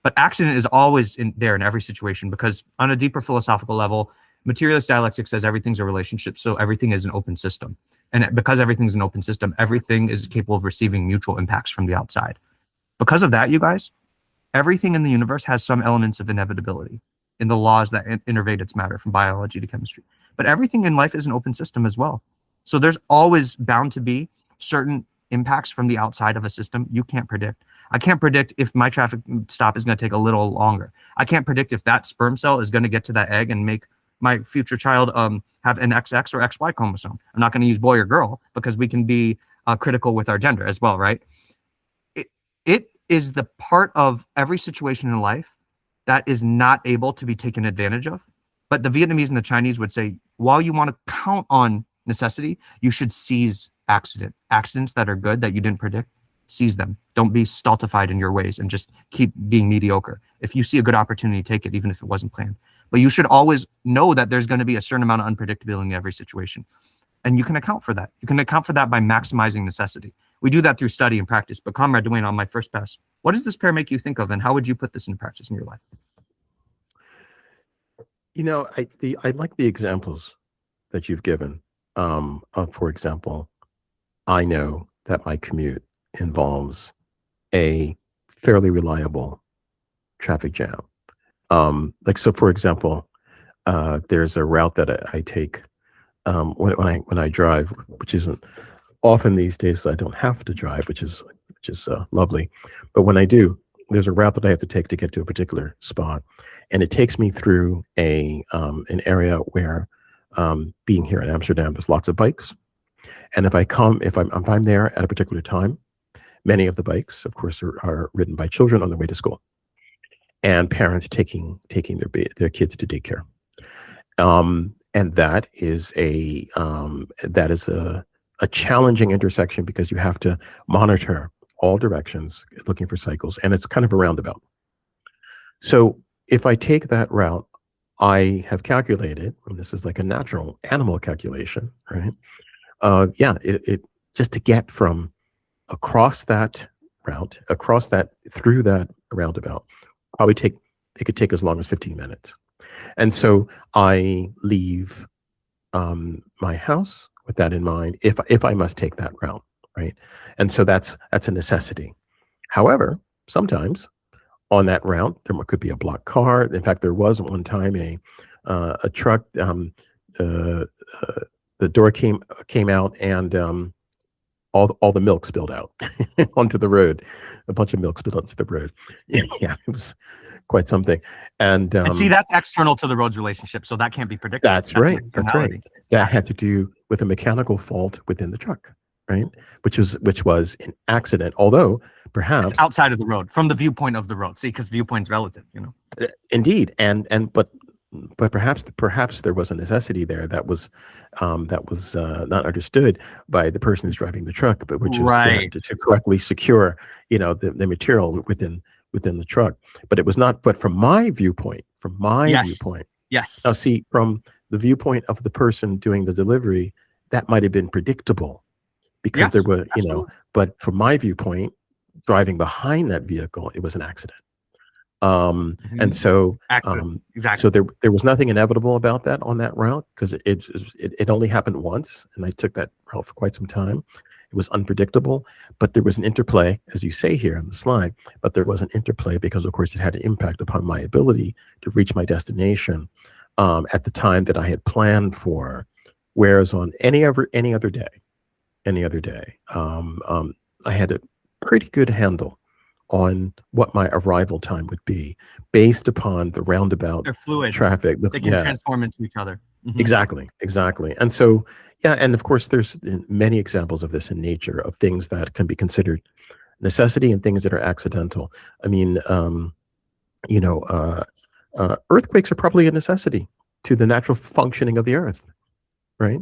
B: But accident is always there in every situation, because on a deeper philosophical level, materialist dialectics says everything's a relationship, so everything is an open system. And because everything's an open system, everything is capable of receiving mutual impacts from the outside. Because of that, you guys, everything in the universe has some elements of inevitability in the laws that innervate its matter, from biology to chemistry. But everything in life is an open system as well. So there's always bound to be certain impacts from the outside of a system you can't predict. I can't predict if my traffic stop is going to take a little longer. I can't predict if that sperm cell is going to get to that egg and make my future child have an XX or XY chromosome. I'm not going to use boy or girl because we can be critical with our gender as well, right? It is the part of every situation in life that is not able to be taken advantage of. But the Vietnamese and the Chinese would say, while you want to count on necessity, you should seize accidents that are good that you didn't predict. Seize them. Don't be stultified in your ways and just keep being mediocre. If you see a good opportunity, take it, even if it wasn't planned. But you should always know that there's going to be a certain amount of unpredictability in every situation. And you can account for that. You can account for that by maximizing necessity. We do that through study and practice. But Comrade Dwayne, on my first pass, what does this pair make you think of, and how would you put this into practice in your life?
A: I like the examples that you've given. For example, I know that my commute involves a fairly reliable traffic jam. So for example, there's a route that I take when I drive, which isn't often these days. I don't have to drive, which is lovely. But when I do, there's a route that I have to take to get to a particular spot, and it takes me through an area where, being here in Amsterdam, there's lots of bikes. And if I'm there at a particular time, many of the bikes, of course, are ridden by children on their way to school, and parents taking their kids to daycare. and that is a challenging intersection because you have to monitor all directions, looking for cycles, and it's kind of a roundabout. So if I take that route, I have calculated, and this is like a natural animal calculation, right? Yeah, it just to get from across that route, through that roundabout, probably it could take as long as 15 minutes. And so I leave my house with that in mind, if I must take that route, right? And so that's a necessity. However, sometimes on that route there could be a blocked car. In fact, there was one time a truck. The door came out, and all the milk spilled out onto the road. A bunch of milk spilled onto the road. Yeah, it was quite something. And
B: see, that's external to the road's relationship, so that can't be predicted.
A: That's right. That's right. That had to do with a mechanical fault within the truck, right? Which was an accident, although perhaps
B: it's outside of the road, from the viewpoint of the road. See, because viewpoint's relative, you know.
A: Indeed, but perhaps there was a necessity there that was not understood by the person who's driving the truck, but which
B: Right.
A: is to correctly secure, the material within the truck. But it was not. But from my viewpoint,
B: Yes.
A: now see, from the viewpoint of the person doing the delivery, that might have been predictable because
B: Yes,
A: there were,
B: absolutely.
A: but from my viewpoint, driving behind that vehicle, it was an accident. And so,
B: Exactly.
A: so there was nothing inevitable about that on that route because it only happened once, and I took that route for quite some time. It was unpredictable, but there was an interplay, as you say here on the slide. But there was an interplay because, of course, it had an impact upon my ability to reach my destination at the time that I had planned for. Whereas on any other day, I had a pretty good handle on what my arrival time would be based upon the roundabout
B: They're fluid.
A: traffic.
B: They can transform into each other. Mhm.
A: Exactly. And so, yeah, and of course, there's many examples of this in nature, of things that can be considered necessity and things that are accidental. I mean, earthquakes are probably a necessity to the natural functioning of the earth, right?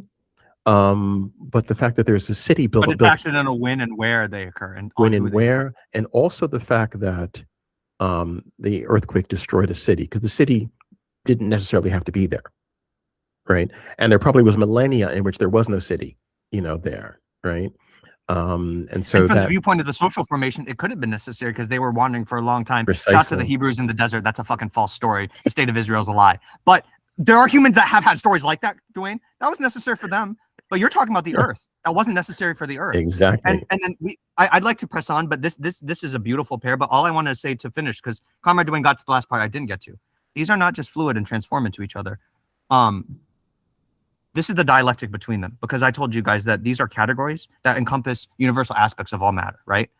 A: But the fact that there's a city built,
B: But it's accidental when and where they occur, and
A: when and where, and also the fact that the earthquake destroyed a city, because the city didn't necessarily have to be there, right? And there probably was millennia in which there was no city, there, right? And so
B: from the viewpoint of the social formation, it could have been necessary because they were wandering for a long time.
A: Precisely.
B: Shout to the Hebrews in the desert. That's a fucking false story. The state of Israel is a lie. But there are humans that have had stories like that, Dwayne. That was necessary for them. But you're talking about the earth. That wasn't necessary for the earth.
A: Exactly.
B: And then I'd like to press on, but this is a beautiful pair. But all I want to say to finish, because Comrade Dwayne got to the last part I didn't get to. These are not just fluid and transform into each other. This is the dialectic between them, because I told you guys that these are categories that encompass universal aspects of all matter, right?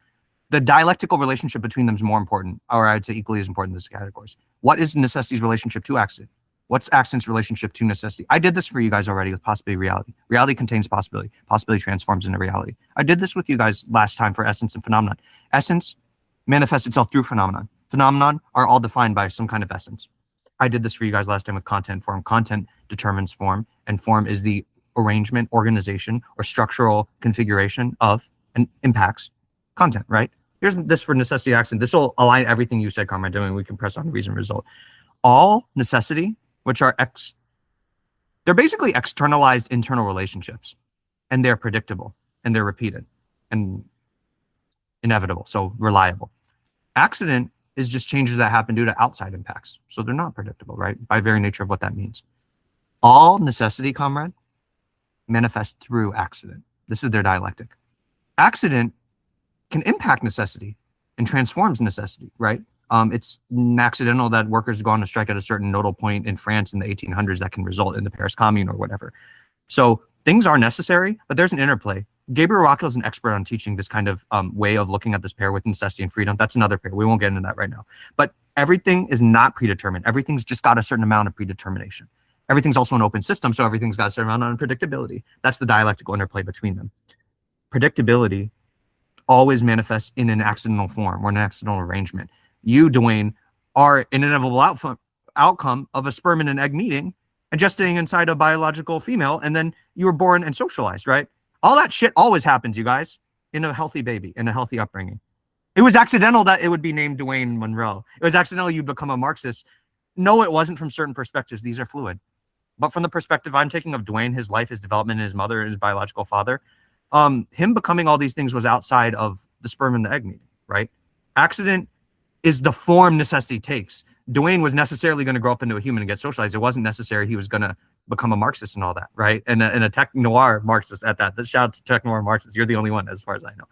B: The dialectical relationship between them is more important, or I'd say equally as important as categories. What is necessity's relationship to accident? What's accident's relationship to necessity? I did this for you guys already with possibility reality. Reality contains possibility. Possibility transforms into reality. I did this with you guys last time for essence and phenomenon. Essence manifests itself through phenomenon. Phenomenon are all defined by some kind of essence. I did this for you guys last time with content and form. Content determines form, and form is the arrangement, organization, or structural configuration of and impacts content, right? Here's this for necessity accident. This will align everything you said, Comrade, doing. We can press on reason result. All necessity, which are they're basically externalized internal relationships, and they're predictable, and they're repeated, and inevitable, so reliable. Accident is just changes that happen due to outside impacts, so they're not predictable, right? By very nature of what that means. All necessity, Comrade, manifests through accident. This is their dialectic. Accident can impact necessity and transforms necessity, right? It's accidental that workers go on a strike at a certain nodal point in France in the 1800s that can result in the Paris Commune or whatever. So things are necessary, but there's an interplay. Gabriel Rocco is an expert on teaching this kind of way of looking at this pair with necessity and freedom. That's another pair. We won't get into that right now. But everything is not predetermined. Everything's just got a certain amount of predetermination. Everything's also an open system, so everything's got a certain amount of unpredictability. That's the dialectical interplay between them. Predictability always manifests in an accidental form or an accidental arrangement. You, Dwayne, are an inevitable outcome of a sperm and an egg meeting and gestating inside a biological female, and then you were born and socialized, right? All that shit always happens, you guys, in a healthy baby, in a healthy upbringing. It was accidental that it would be named Dwayne Monroe. It was accidental you'd become a Marxist. No, it wasn't from certain perspectives. These are fluid. But from the perspective I'm taking of Dwayne, his life, his development, his mother, and his biological father, him becoming all these things was outside of the sperm and the egg meeting, right? Accident is the form necessity takes. Dwayne was necessarily going to grow up into a human and get socialized. It wasn't necessary he was going to become a Marxist and all that, right? And a tech noir Marxist at that. Shout out to tech noir Marxist. You're the only one, as far as I know.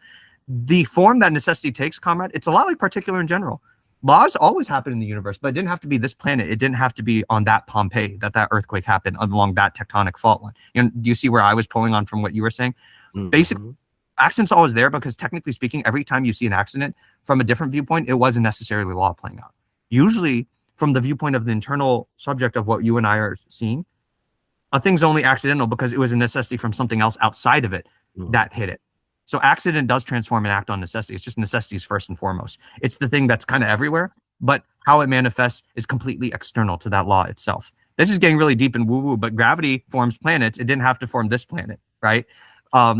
B: The form that necessity takes, comrade, it's a lot like particular in general. Laws always happen in the universe, but it didn't have to be this planet. It didn't have to be on that Pompeii that earthquake happened along that tectonic fault line. You know, do you see where I was pulling on from what you were saying? Basically, accident's always there because technically speaking, every time you see an accident from a different viewpoint, it wasn't necessarily law playing out. Usually, from the viewpoint of the internal subject of what you and I are seeing, a thing's only accidental because it was a necessity from something else outside of it that hit it. So accident does transform and act on necessity. It's just necessities first and foremost. It's the thing that's kind of everywhere, but how it manifests is completely external to that law itself. This is getting really deep and woo-woo, but gravity forms planets. It didn't have to form this planet, right?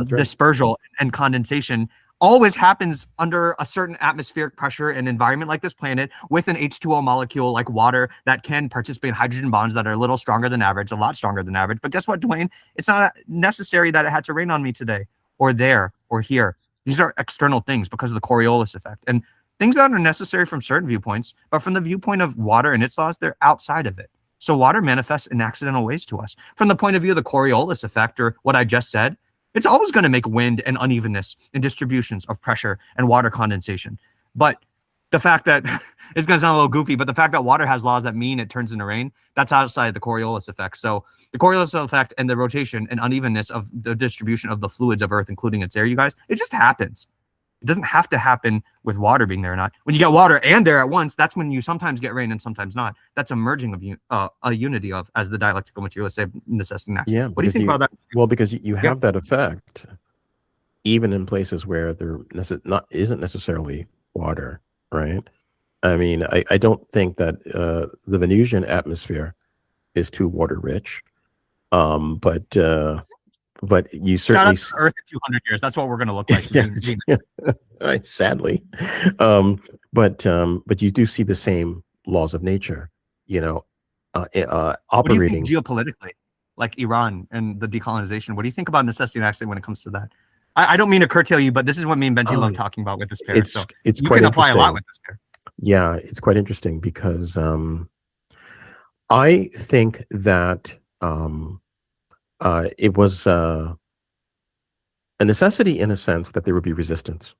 B: Dispersal and condensation always happens under a certain atmospheric pressure and environment like this planet with an H2O molecule like water that can participate in hydrogen bonds that are a little stronger than average, a lot stronger than average. But guess what, Dwayne? It's not necessary that it had to rain on me today or there or here. These are external things because of the Coriolis effect and things that are necessary from certain viewpoints, but from the viewpoint of water and its laws, they're outside of it. So water manifests in accidental ways to us. From the point of view of the Coriolis effect or what I just said, it's always going to make wind and unevenness in distributions of pressure and water condensation. But the fact that it's going to sound a little goofy, but the fact that water has laws that mean it turns into rain, that's outside the Coriolis effect. So the Coriolis effect and the rotation and unevenness of the distribution of the fluids of Earth, including its air, you guys, it just happens. It doesn't have to happen with water being there or not. When you get water and air at once, that's when you sometimes get rain and sometimes not. That's a merging of a unity of, as the dialectical materialists say, necessity and accident.
A: Yeah.
B: What do you think about that?
A: Well, because you have that effect even in places where there isn't necessarily water, right? I mean, I don't think that the Venusian atmosphere is too water rich, but you certainly
B: shout out to Earth in 200 years. That's what we're going to look like.
A: Sadly, but you do see the same laws of nature, operating.
B: What do you think geopolitically, like Iran and the decolonization? What do you think about necessity and accident when it comes to that? I don't mean to curtail you, but this is what me and Benji love talking about with this pair.
A: It's
B: you
A: quite
B: can apply a lot with this pair.
A: Yeah, it's quite interesting because I think that it was a necessity in a sense that there would be resistance,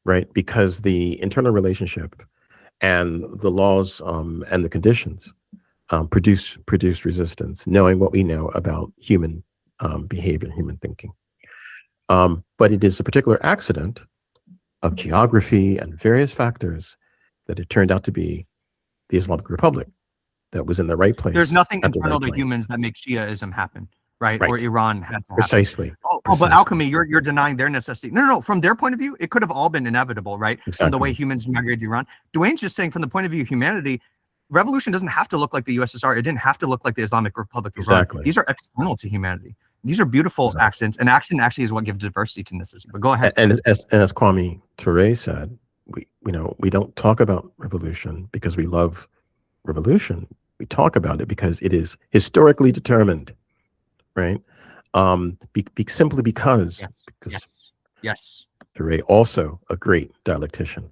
A: right? Because the internal relationship and the laws and the conditions produce resistance, knowing what we know about human behavior, human thinking. But it is a particular accident of geography and various factors that it turned out to be the Islamic Republic that was in the right place.
B: There's nothing internal to humans that makes Shiaism happen, right? Or Iran had to
A: precisely.
B: But Alkmi, you're denying their necessity. No. From their point of view, it could have all been inevitable, right?
A: Exactly.
B: From the way humans migrated to Iran. Dwayne's just saying, from the point of view of humanity, revolution doesn't have to look like the USSR. It didn't have to look like the Islamic Republic of Iran.
A: Exactly.
B: These are external to humanity. These are beautiful accidents, and accident actually is what gives diversity to necessity. But go ahead.
A: And as Kwame Ture said, we don't talk about revolution because we love revolution. We talk about it because it is historically determined, right? Simply because Ture, also a great dialectician,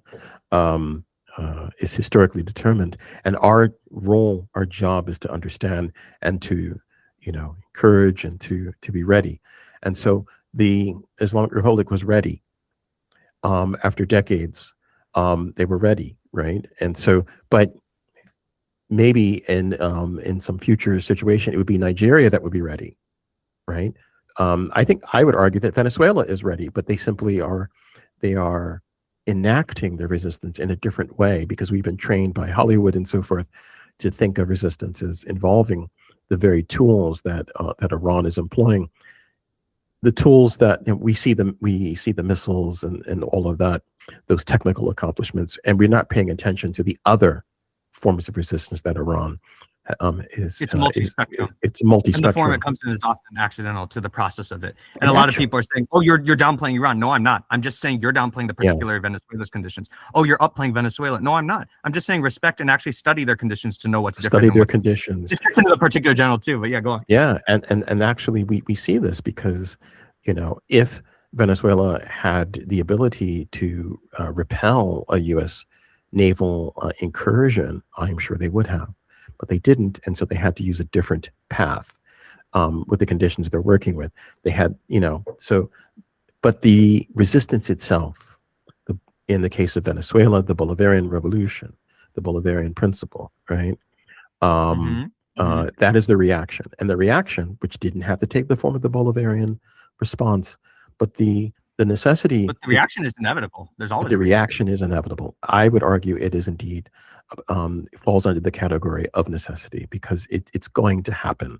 A: is historically determined, and our role, our job, is to understand and to encourage and to be ready. And so the Islamic Republic was ready. After decades, they were ready, right? And so, but maybe in some future situation, it would be Nigeria that would be ready, right? I think I would argue that Venezuela is ready, but they simply are enacting their resistance in a different way because we've been trained by Hollywood and so forth to think of resistance as involving the very tools that Iran is employing. The tools that we see the missiles and all of that, those technical accomplishments, and we're not paying attention to the other forms of resistance that Iran
B: It's multi-spectrum.
A: It's multi-spectrum.
B: And the form it comes in is often accidental to the process of it. And a lot of
A: Actually,
B: people are saying, oh, you're downplaying Iran. No, I'm not. I'm just saying you're downplaying the particular Venezuela's conditions. Oh, you're upplaying Venezuela. No, I'm not. I'm just saying respect and actually study their conditions to know what's different.
A: Study their conditions.
B: This gets into the particular general too, but yeah, go on.
A: Yeah, and actually we see this because, if Venezuela had the ability to repel a U.S. naval incursion, I'm sure they would have. But they didn't, and so they had to use a different path with the conditions they're working with. They had, but the resistance itself, in the case of Venezuela, the Bolivarian Revolution, the Bolivarian principle, right? That is the reaction. And the reaction, which didn't have to take the form of the Bolivarian response, but the necessity.
B: But the reaction is inevitable. There's always
A: the reaction is inevitable. I would argue it is indeed falls under the category of necessity because it's going to happen.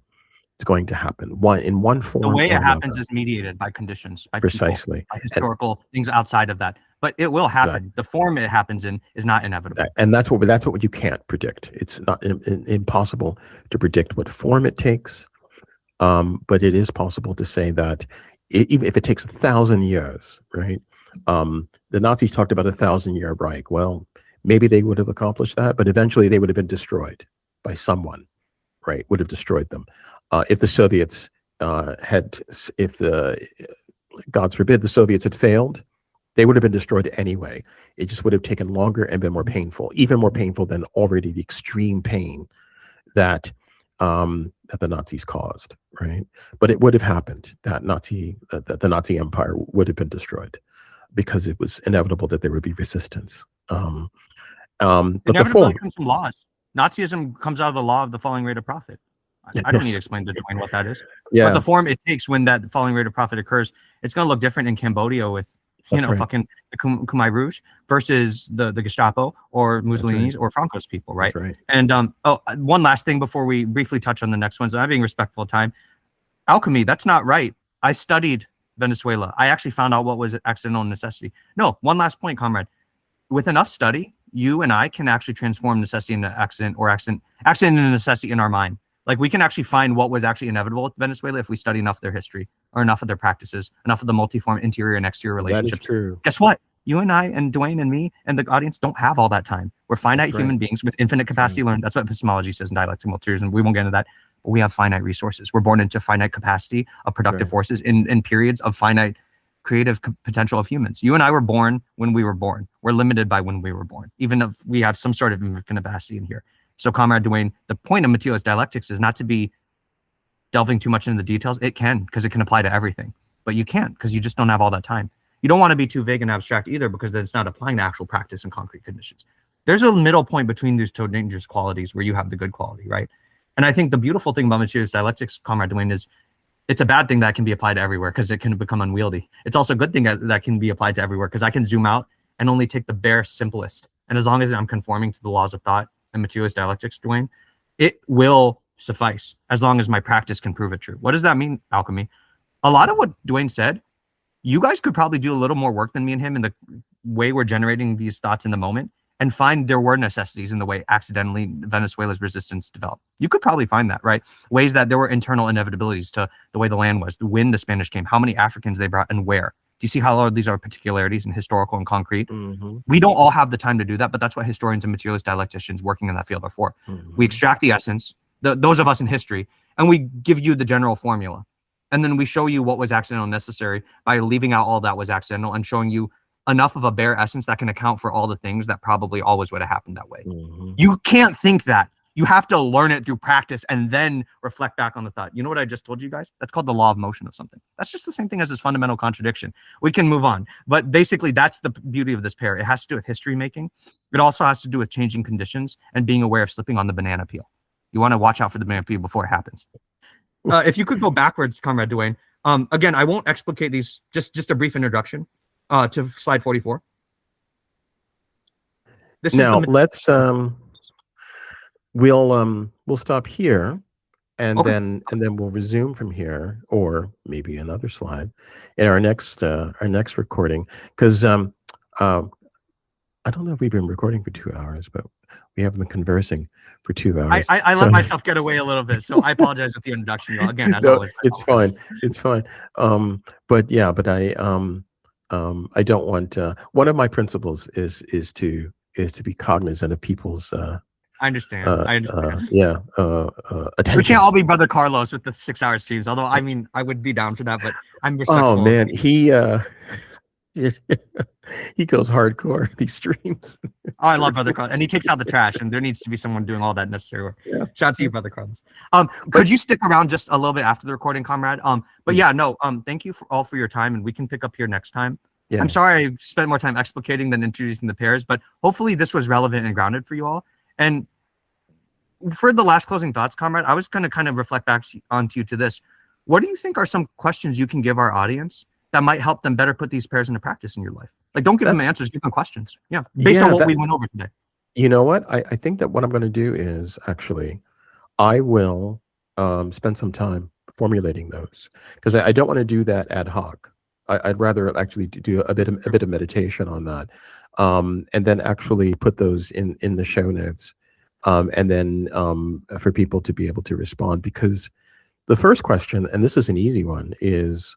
A: It's going to happen. In one form.
B: The way it happens is mediated by conditions, by
A: precisely,
B: people, by historical things outside of that. But it will happen. Exactly. The form it happens in is not inevitable.
A: And that's what you can't predict. It's not impossible to predict what form it takes. But it is possible to say that even if it takes 1,000 years, right? The Nazis talked about 1,000-year Reich. Well, maybe they would have accomplished that, but eventually they would have been destroyed by someone, right? Would have destroyed them. If the Soviets God forbid, the Soviets had failed, they would have been destroyed anyway. It just would have taken longer and been more painful, even more painful than already the extreme pain that the Nazis caused, right? But it would have happened that the Nazi Empire would have been destroyed because it was inevitable that there would be resistance. But the form
B: comes from laws. Nazism comes out of the law of the falling rate of profit. I don't need to explain to Dwayne what that is.
A: Yeah.
B: But the form it takes when that falling rate of profit occurs, it's going to look different in Cambodia with fucking the Khmer Rouge versus the Gestapo or Mussolini's or Franco's people, right?
A: That's right.
B: And one last thing before we briefly touch on the next one, so I'm being respectful of time. Alchemy, that's not right. I studied Venezuela. I actually found out what was accidental necessity. No, one last point, comrade. With enough study, you and I can actually transform necessity into accident or accident into necessity in our mind. Like we can actually find what was actually inevitable with Venezuela if we study enough of their history or enough of their practices, enough of the multiform interior and exterior relationships.
A: That is true.
B: Guess what? You and I and Dwayne and me and the audience don't have all that time. We're finite human beings with infinite capacity to learn. That's what epistemology says in Dialectical materialism. We won't get into that, but we have finite resources. We're born into finite capacity of productive forces in periods of finite creative potential of humans. You and I were born when we were born. We're limited by when we were born, even if we have some sort of capacity in here. So, Comrade Dwayne, the point of materialist dialectics is not to be delving too much into the details. It can, because it can apply to everything. But you can't, because you just don't have all that time. You don't want to be too vague and abstract either, because then it's not applying to actual practice and concrete conditions. There's a middle point between these two dangerous qualities where you have the good quality, right? And I think the beautiful thing about materialist dialectics, Comrade Dwayne, is it's a bad thing that can be applied to everywhere because it can become unwieldy. It's also a good thing that can be applied to everywhere because I can zoom out and only take the bare simplest. And as long as I'm conforming to the laws of thought and materialist dialectics, Dwayne, it will suffice as long as my practice can prove it true. What does that mean, Alchemy? A lot of what Dwayne said, you guys could probably do a little more work than me and him in the way we're generating these thoughts in the moment and find there were necessities in the way accidentally Venezuela's resistance developed. You could probably find that, right? Ways that there were internal inevitabilities to the way the land was, when the Spanish came, how many Africans they brought and where. Do you see how all of these are particularities and historical and concrete? Mm-hmm. We don't all have the time to do that, but that's what historians and materialist dialecticians working in that field are for. Mm-hmm. We extract the essence, those of us in history, and we give you the general formula. And then we show you what was accidental and necessary by leaving out all that was accidental and showing you enough of a bare essence that can account for all the things that probably always would have happened that way. Mm-hmm. You can't think that. You have to learn it through practice and then reflect back on the thought. You know what I just told you guys? That's called the law of motion of something. That's just the same thing as this fundamental contradiction. We can move on. But basically, that's the beauty of this pair. It has to do with history making. It also has to do with changing conditions and being aware of slipping on the banana peel. You want to watch out for the banana peel before it happens. If you could go backwards, Comrade Dwayne. Again, I won't explicate these. Just a brief introduction to slide 44.
A: Let's... We'll stop here, and then we'll resume from here, or maybe another slide in our next recording. Because I don't know if we've been recording for 2 hours, but We haven't been conversing for 2 hours.
B: I let myself get away a little bit, so I apologize with the introduction. Again, as
A: No,
B: always,
A: it's fine. It's fine. But yeah, but I don't want. One of my principles is to be cognizant of people's
B: I understand.
A: attention.
B: We can't all be Brother Carlos with the 6-hour streams. Although, I mean, I would be down for that, but I'm respectful.
A: Oh man, he he goes hardcore these streams.
B: Oh, I love Brother Carlos, and he takes out the trash, and there needs to be someone doing all that necessary work.
A: Yeah.
B: Shout out to you, Brother Carlos. Could you stick around just a little bit after the recording, comrade? But yeah, no. Thank you all for your time, and we can pick up here next time. Yeah. I'm sorry I spent more time explicating than introducing the pairs, but hopefully this was relevant and grounded for you all. And for the last closing thoughts, comrade, I was going to kind of reflect back onto you to this. What do you think are some questions you can give our audience that might help them better put these pairs into practice in your life? Like, don't give them answers, give them questions. Yeah, based on what we went over today.
A: You know what? I think that what I'm going to do is actually, I will spend some time formulating those, because I don't want to do that ad hoc. I'd rather actually do a bit of meditation on that, and then actually put those in the show notes, and then for people to be able to respond. Because the first question, and this is an easy one, is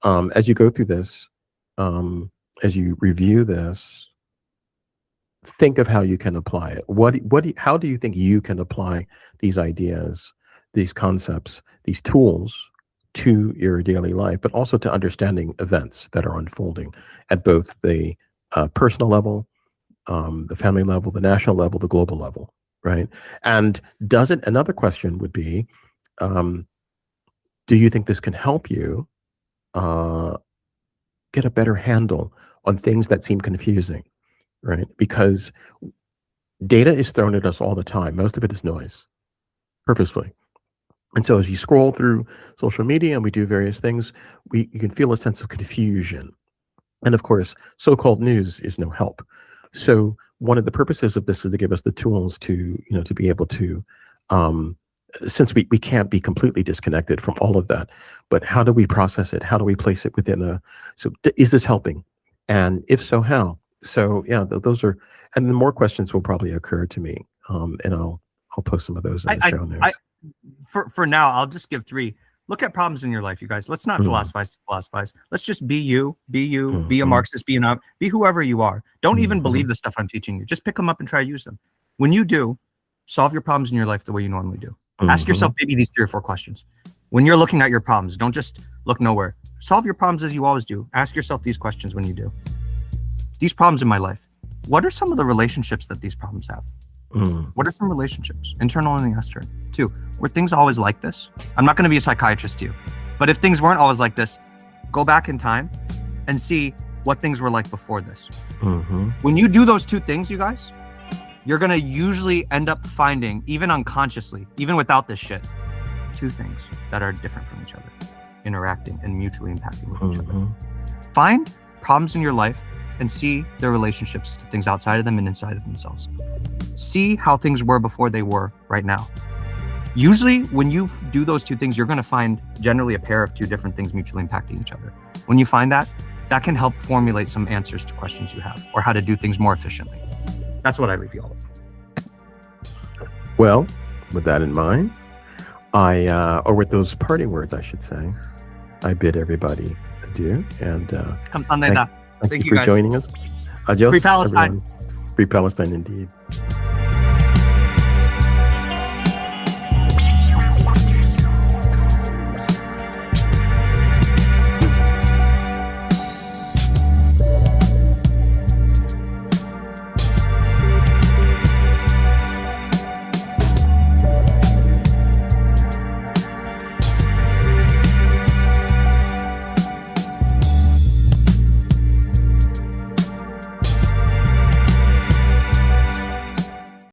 A: as you go through this, as you review this, think of how you can apply it. How do you think you can apply these ideas, these concepts, these tools to your daily life, but also to understanding events that are unfolding at both the personal level, the family level, the national level, the global level, right? And another question would be, do you think this can help you get a better handle on things that seem confusing, right? Because data is thrown at us all the time. Most of it is noise, purposefully. And so as you scroll through social media and we do various things, you can feel a sense of confusion. And of course, so-called news is no help. So one of the purposes of this is to give us the tools to be able to, since we can't be completely disconnected from all of that, but how do we process it? How do we place it within is this helping? And if so, how? So yeah, those are, and the more questions will probably occur to me, and I'll post some of those in the show notes.
B: For now, I'll just give 3. Look at problems in your life, you guys. Let's not philosophize. Let's just be you, be a Marxist, be whoever you are. Don't even believe the stuff I'm teaching you. Just pick them up and try to use them. When you do, solve your problems in your life the way you normally do. Ask yourself maybe these 3 or 4 questions. When you're looking at your problems, don't just look nowhere. Solve your problems as you always do. Ask yourself these questions when you do. These problems in my life, what are some of the relationships that these problems have? What are some relationships, internal and external? 2, were things always like this? I'm not going to be a psychiatrist to you, but if things weren't always like this, go back in time and see what things were like before this. When you do those 2 things, you guys, you're going to usually end up finding, even unconsciously, even without this shit, 2 things that are different from each other, interacting and mutually impacting with each other. Find problems in your life and see their relationships to things outside of them and inside of themselves. See how things were before they were right now. Usually, when you do those 2 things, you're going to find generally a pair of 2 different things mutually impacting each other. When you find that, that can help formulate some answers to questions you have, or how to do things more efficiently. That's what I reveal.
A: Well, with that in mind, or with those parting words, I should say, I bid everybody adieu. And
B: thank you
A: for
B: guys.
A: joining us. Adios,
B: Free Palestine.
A: everyone. Free Palestine indeed.